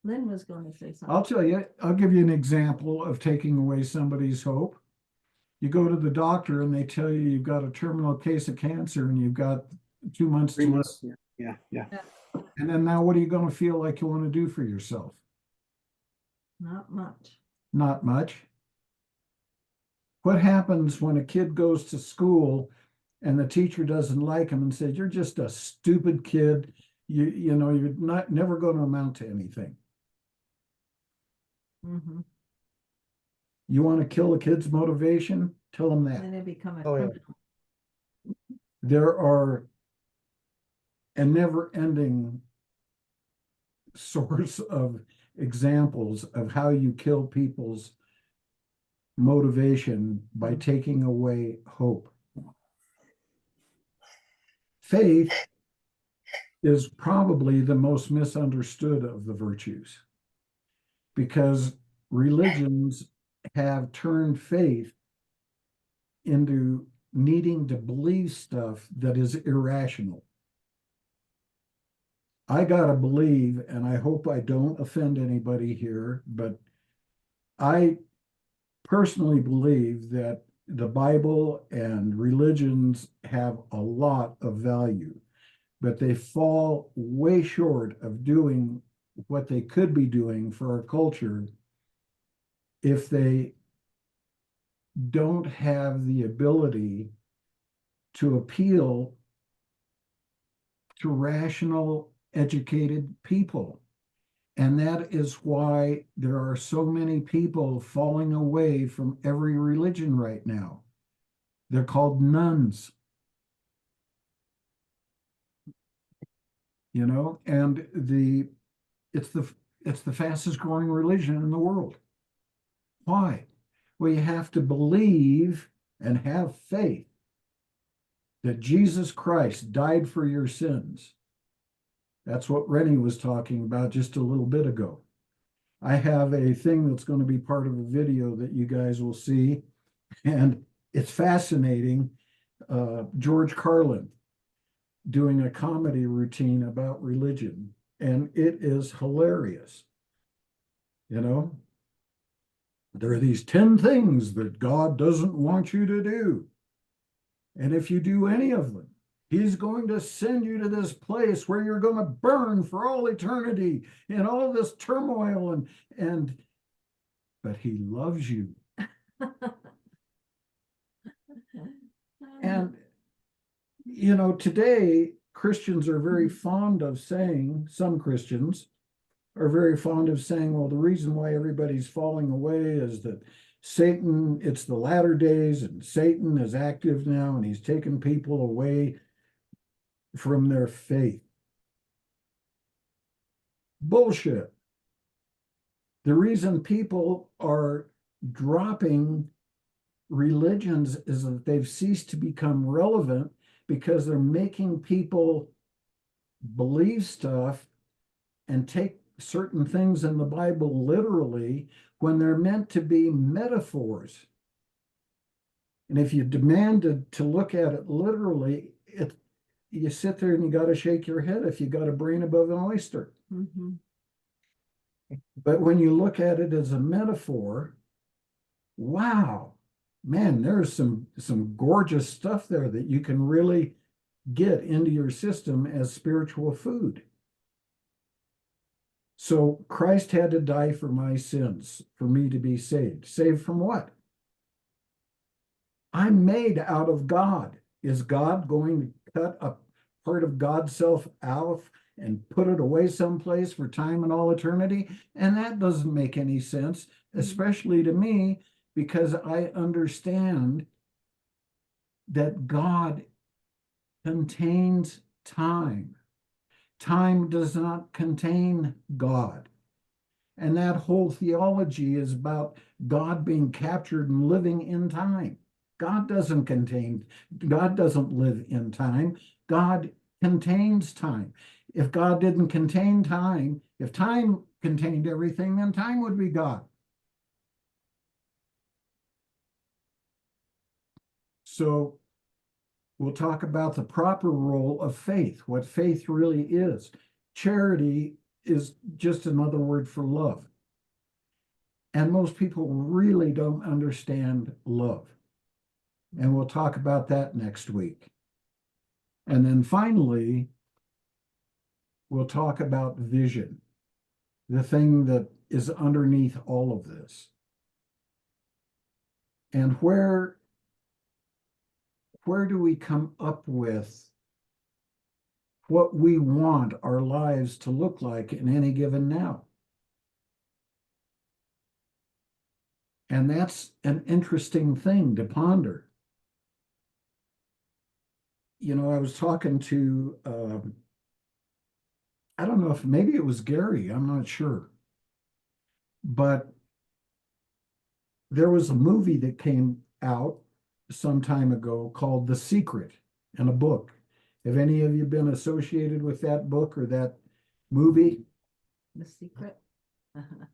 Lynn was going to say something. I'll tell you, I'll give you an example of taking away somebody's hope. You go to the doctor and they tell you you've got a terminal case of cancer and you've got 2 months 3 to live. months. Yeah. And then now what are you going to feel like you want to do for yourself? Not much. Not much. What happens when a kid goes to school and the teacher doesn't like him and says, you're just a stupid kid. You know, you're never going to amount to anything. Mm-hmm. You want to kill a kid's motivation? Tell them that. Then they become a Oh, yeah. criminal. There are a never-ending source of examples of how you kill people's motivation by taking away hope. Faith is probably the most misunderstood of the virtues because religions have turned faith into needing to believe stuff that is irrational. I gotta believe, and I hope I don't offend anybody here, but I personally believe that the Bible and religions have a lot of value, but they fall way short of doing what they could be doing for our culture if they don't have the ability to appeal to rational, educated people. And that is why there are so many people falling away from every religion right now. They're called nuns. You know, and it's the fastest growing religion in the world. Why? Well, you have to believe and have faith that Jesus Christ died for your sins. That's what Rennie was talking about just a little bit ago. I have a thing that's going to be part of a video that you guys will see, and it's fascinating. George Carlin doing a comedy routine about religion, and it is hilarious. You know, there are these 10 things that God doesn't want you to do. And if you do any of them, he's going to send you to this place where you're going to burn for all eternity in all this turmoil but he loves you. And you know, today Christians are very fond of saying, some Christians are very fond of saying, well, the reason why everybody's falling away is that Satan, it's the latter days and Satan is active now and he's taken people away from their faith. Bullshit. The reason people are dropping religions is that they've ceased to become relevant because they're making people believe stuff and take certain things in the Bible literally when they're meant to be metaphors. And if you demanded to look at it literally, you sit there and you got to shake your head if you got a brain above an oyster. Mm-hmm. But when you look at it as a metaphor, wow, man, there's some gorgeous stuff there that you can really get into your system as spiritual food. So Christ had to die for my sins, for me to be saved. Saved from what? I'm made out of God. Is God going to cut a part of God's self out and put it away someplace for time and all eternity? And that doesn't make any sense, especially to me, because I understand that God contains time. Time does not contain God. And that whole theology is about God being captured and living in time. God doesn't live in time. God contains time. If God didn't contain time, if time contained everything, then time would be God. So we'll talk about the proper role of faith, what faith really is. Charity is just another word for love. And most people really don't understand love. And we'll talk about that next week. And then finally, we'll talk about vision, the thing that is underneath all of this. And where do we come up with what we want our lives to look like in any given now? And that's an interesting thing to ponder. You know, I was talking to, I don't know if maybe it was Gary, I'm not sure. But there was a movie that came out some time ago called The Secret, and a book. Have any of you been associated with that book or that movie? The Secret.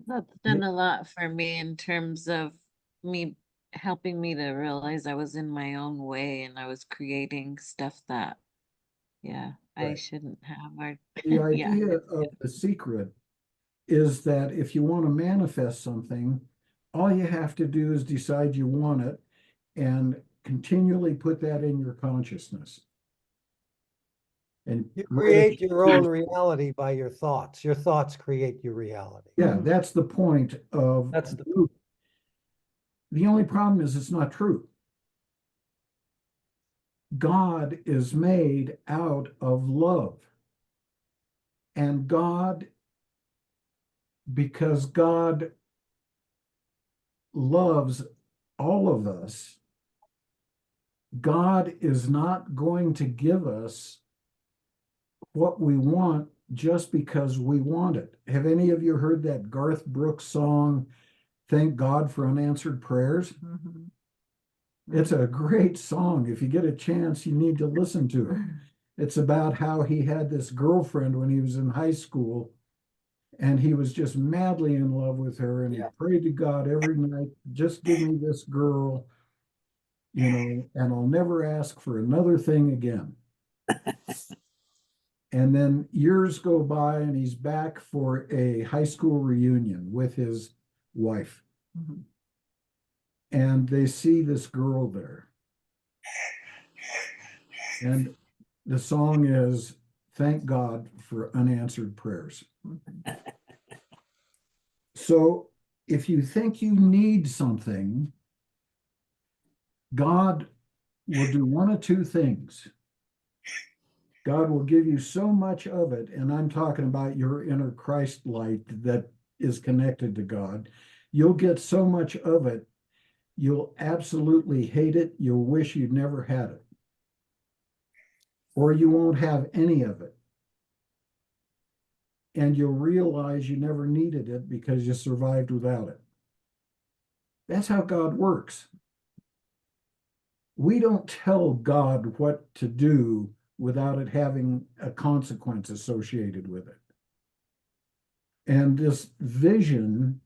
That's done a lot for me in terms of me helping me to realize I was in my own way and I was creating stuff that, yeah, I Right. shouldn't have. Or The yeah, idea it's of good. the secret is that if you want to manifest something, all you have to do is decide you want it and continually put that in your consciousness. And You create your own reality by your thoughts. Your thoughts create your reality. yeah, that's the point of That's the the only problem is it's not true. God is made out of love. And God, because God loves all of us, God is not going to give us what we want just because we want it. Have any of you heard that Garth Brooks song, Thank God for Unanswered Prayers? It's a great song. If you get a chance, you need to listen to it. It's about how he had this girlfriend when he was in high school, and he was just madly in love with her, and he prayed to God every night, just give me this girl, you know, and I'll never ask for another thing again. And then years go by and he's back for a high school reunion with his wife. And they see this girl there. And the song is Thank God for Unanswered Prayers. So if you think you need something, God will do one of two things. God will give you so much of it, and I'm talking about your inner Christ light that is connected to God. You'll get so much of it, you'll absolutely hate it. You'll wish you'd never had it. Or you won't have any of it. And you'll realize you never needed it because you survived without it. That's how God works. We don't tell God what to do without it having a consequence associated with it. And this vision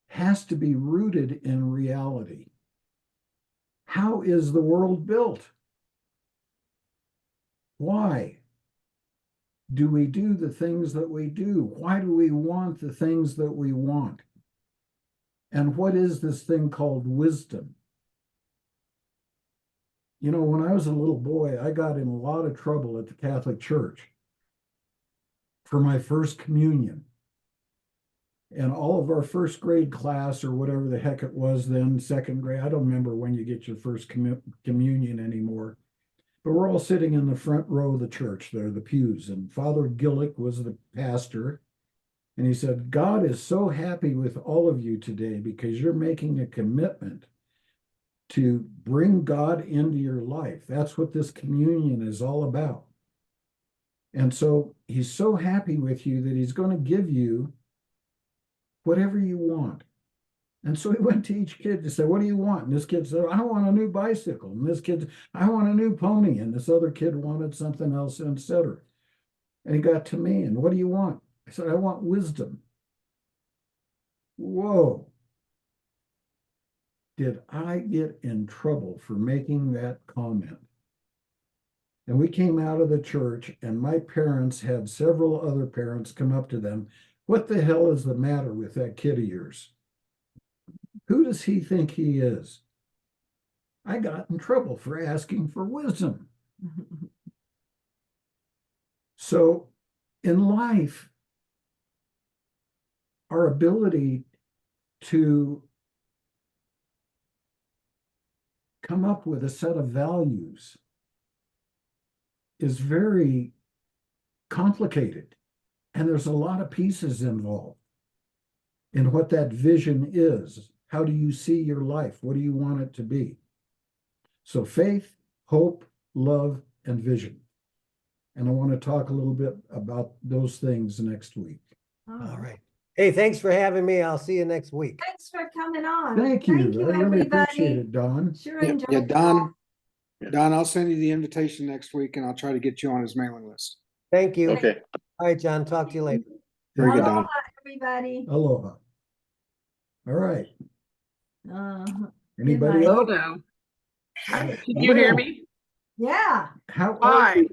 has to be rooted in reality. How is the world built? Why do we do the things that we do? Why do we want the things that we want? And what is this thing called wisdom? You know, when I was a little boy, I got in a lot of trouble at the Catholic Church for my first communion. And all of our first grade class, or whatever the heck it was then, second grade, I don't remember when you get your first communion anymore, but we're all sitting in the front row of the church there, the pews, and Father Gillick was the pastor. And he said, God is so happy with all of you today because you're making a commitment to bring God into your life. That's what this communion is all about. And so he's so happy with you that he's going to give you whatever you want. And so he went to each kid to say, what do you want? And this kid said, I want a new bicycle. And this kid, I want a new pony. And this other kid wanted something else, etc. And he got to me, and what do you want? I said, I want wisdom. Whoa. Did I get in trouble for making that comment? And we came out of the church, and my parents had several other parents come up to them. What the hell is the matter with that kid of yours? Who does he think he is? I got in trouble for asking for wisdom. So in life, our ability to come up with a set of values is very complicated. And there's a lot of pieces involved in what that vision is. How do you see your life? What do you want it to be? So faith, hope, love, and vision. And I want to talk a little bit about those things next week. All right. Hey, thanks for having me. I'll see you next week. Thanks for coming on. Thank you. I really everybody. appreciate it, Don. Sure Yeah, enjoyed yeah, it. Don, I'll send you the invitation next week and I'll try to get you on his mailing list. Thank you. Okay. All right, John, talk to you later. Very good, Aloha, Don. everybody. Aloha. All right. Anybody night. else? no. Hi. Can you hear me? Yeah. How are Hi. you?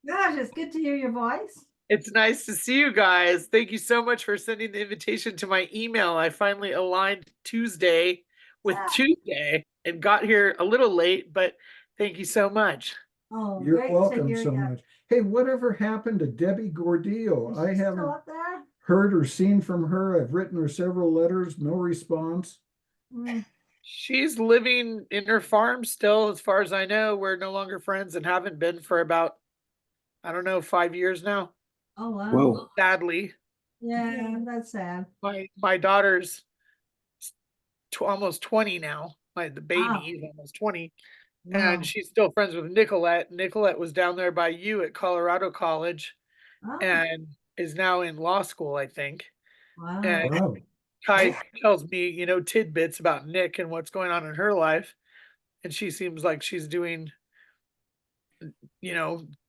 Gosh, it's good to hear your voice. It's nice to see you guys. Thank you so much for sending the invitation to my email. I finally aligned Tuesday with Yeah. Tuesday and got here a little late, but thank you so much. Oh, You're great to welcome hear so you. much. Hey, whatever happened to Debbie Gordillo? Is I she still haven't up there? heard or seen from her. I've written her several letters, no response. Mm. She's living in her farm still, as far as I know. We're no longer friends and haven't been for about, I don't know, 5 years now. Oh, wow. Whoa. Sadly, Yeah, that's sad. my daughter's almost 20 now. The baby Wow. is almost 20. Wow. And she's still friends with Nicolette. Nicolette was down there by you at Colorado College Oh, and is now in law school, I think. wow. And Wow. Kai tells me, tidbits about Nick and what's going on in her life. And she seems like she's doing,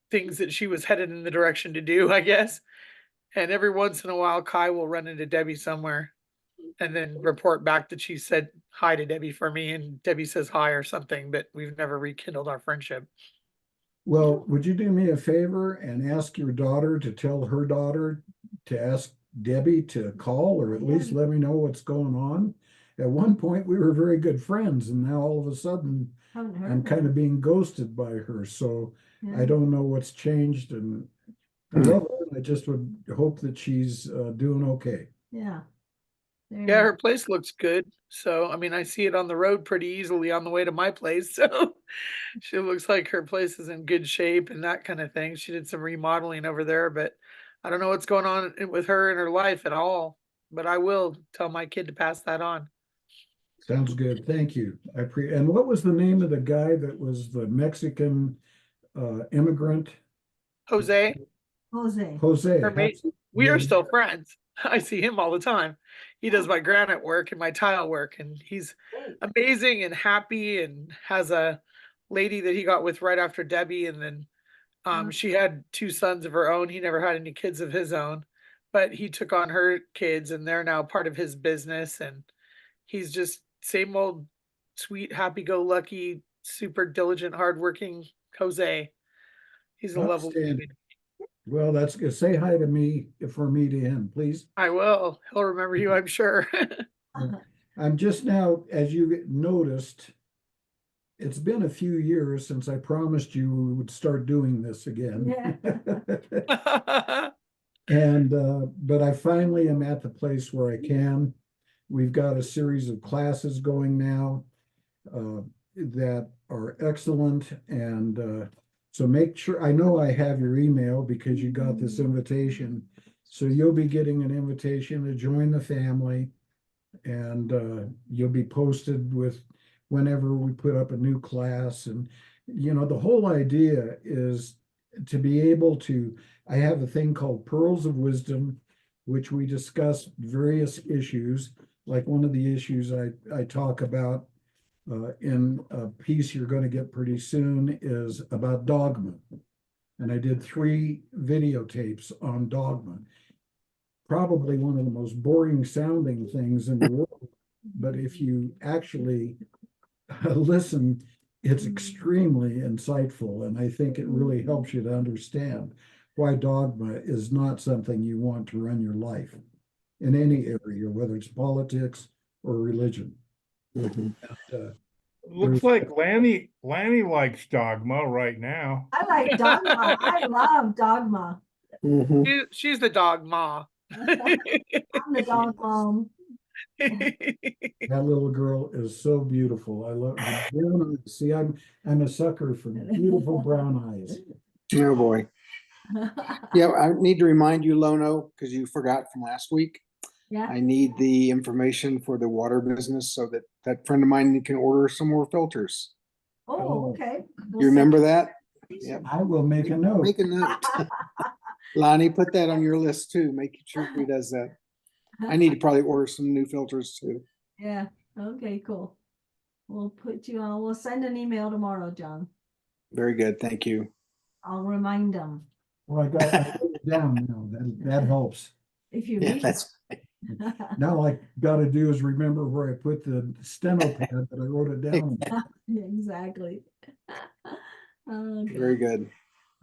things that she was headed in the direction to do, I guess. And every once in a while, Kai will run into Debbie somewhere and then report back that she said hi to Debbie for me, and Debbie says hi or something, but we've never rekindled our friendship. Well, would you do me a favor and ask your daughter to tell her daughter to ask Debbie to call, or at least let me know what's going on? At one point, we were very good friends, and now all of a sudden, Haven't heard I'm kind that. of being ghosted by her. So Yeah. I don't know what's changed, and I love her. And I just would hope that she's doing okay. Yeah. There Yeah, you her place looks good. So, I mean, I see it on the road pretty easily on the way to my place. So she looks like her place is in good shape and that kind of thing. She did some remodeling over there, but I don't know what's going on with her in her life at all. But I will tell my kid to pass that on. Sounds good. Thank you. And what was the name of the guy that was the Mexican immigrant? Jose, Jose. Jose. her mate, we are still friends. I see him all the time. He does my granite work and my tile work, and he's amazing and happy and has a lady that he got with right after Debbie. And then she had 2 sons of her own. He never had any kids of his own, but he took on her kids and they're now part of his business. And he's just same old sweet, happy-go-lucky, super diligent, hardworking Jose. He's a lovely Outstanding. dude. Well, that's good. Say hi to me for me to him, please. I will. He'll remember you, I'm sure. I'm just now, as you noticed, it's been a few years since I promised you we would start doing this again. Yeah. And but I finally am at the place where I can. We've got a series of classes going now that are excellent. And so make sure, I know I have your email because you got this invitation. So you'll be getting an invitation to join the family. And you'll be posted with whenever we put up a new class. And, the whole idea is to be able to, I have a thing called Pearls of Wisdom, which we discuss various issues. Like one of the issues I talk about in a piece you're going to get pretty soon is about dogma. And I did 3 videotapes on dogma. Probably one of the most boring sounding things in the world. But if you actually listen, it's extremely insightful. And I think it really helps you to understand why dogma is not something you want to run your life in any area, whether it's politics or religion. And, Looks like Lanny likes dogma right now. I like Dogma. I love Dogma. She's the dog ma. I'm the dog mom. that little girl is so beautiful. I love her brown eyes. See, I'm a sucker for beautiful brown eyes. Oh, boy. Yeah, I need to remind you, Lono, because you forgot from last week. Yeah. I need the information for the water business so that that friend of mine can order some more filters. Oh, okay. You remember that? Yep. I will make a note. Make a note. Lonnie, put that on your list too. Make sure he does that. I need to probably order some new filters too. Yeah. Okay, cool. We'll put you on. We'll send an email tomorrow, John. Very good. Thank you. I'll remind them. Well, I got it down now. That helps. If you Yeah, read that's Now all I gotta do is remember where I put the steno pad that I wrote it down. Exactly. Oh, Very God. good.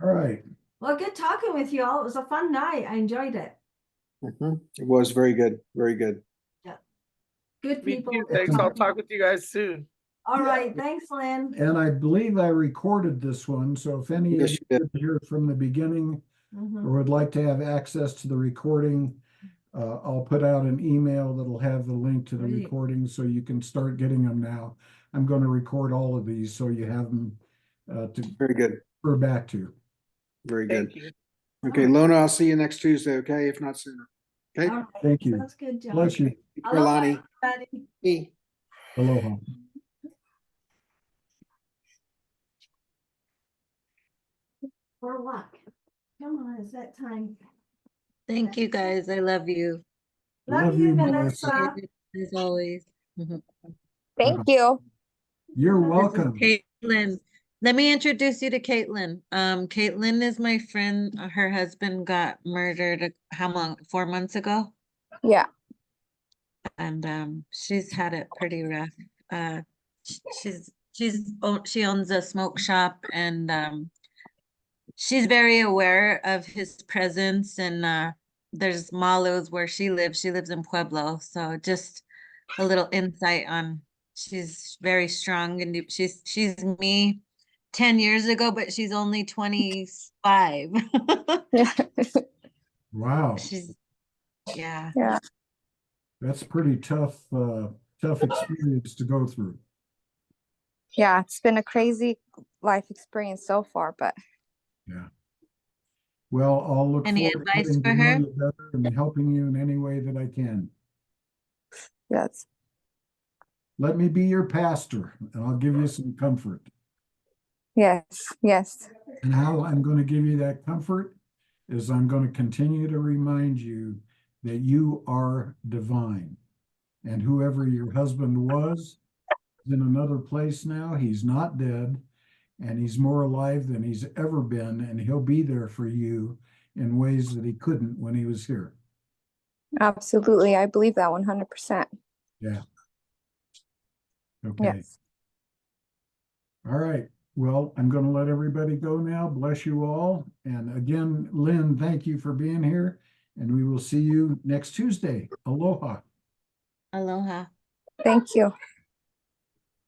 All right, Well, good talking with you all. It was a fun night. I enjoyed it. It was very good, very good. Good Me people. too. good Thanks. I'll talking. talk with you guys soon. All Yeah. right. Thanks, Lynn. and I believe I recorded this one, so if any of Yes, you you didn't hear it from the beginning Mhm. or would like to have access to the recording, I'll put out an email that'll have the link to the Great. recording so you can start getting them now. I'm going to record all of these so you have them to Very good, refer back to. very good. Thank you. Okay, Lona, I'll see you next Tuesday, okay? If not sooner. Okay? All right. Thank you. That's good, John. Bless you. Aloha, Lonnie. everybody. Me. Aloha. For luck. Come on, it's that time. Thank you, guys. I love you. Love you, Melissa. Vanessa. As always. Thank you. You're This is welcome. Caitlin. Let me introduce you to Caitlin. Caitlin is my friend. Her husband got murdered how long? 4 months ago, Yeah. and she's had it pretty rough. She owns a smoke shop, and she's very aware of his presence. And there's malos where she lives. She lives in Pueblo, so just a little insight on. She's very strong, and she's me 10 years ago, but she's only 25. Wow. She's yeah. Yeah. That's pretty tough experience to go through. Yeah. It's been a crazy life experience so far, but Yeah. Well, I'll look Any forward to advice getting to for know her? you better and helping you in any way that I can. yes. Let me be your pastor and I'll give you some comfort. Yes. Yes. And how I'm going to give you that comfort is I'm going to continue to remind you that you are divine. And whoever your husband was is in another place now. He's not dead, and he's more alive than he's ever been, and he'll be there for you in ways that he couldn't when he was here. Absolutely. I believe that 100%. Yeah. Okay. Yes. All right. Well, I'm going to let everybody go now. Bless you all. And again, Lynn, thank you for being here. And we will see you next Tuesday. Aloha. Aloha. Thank you.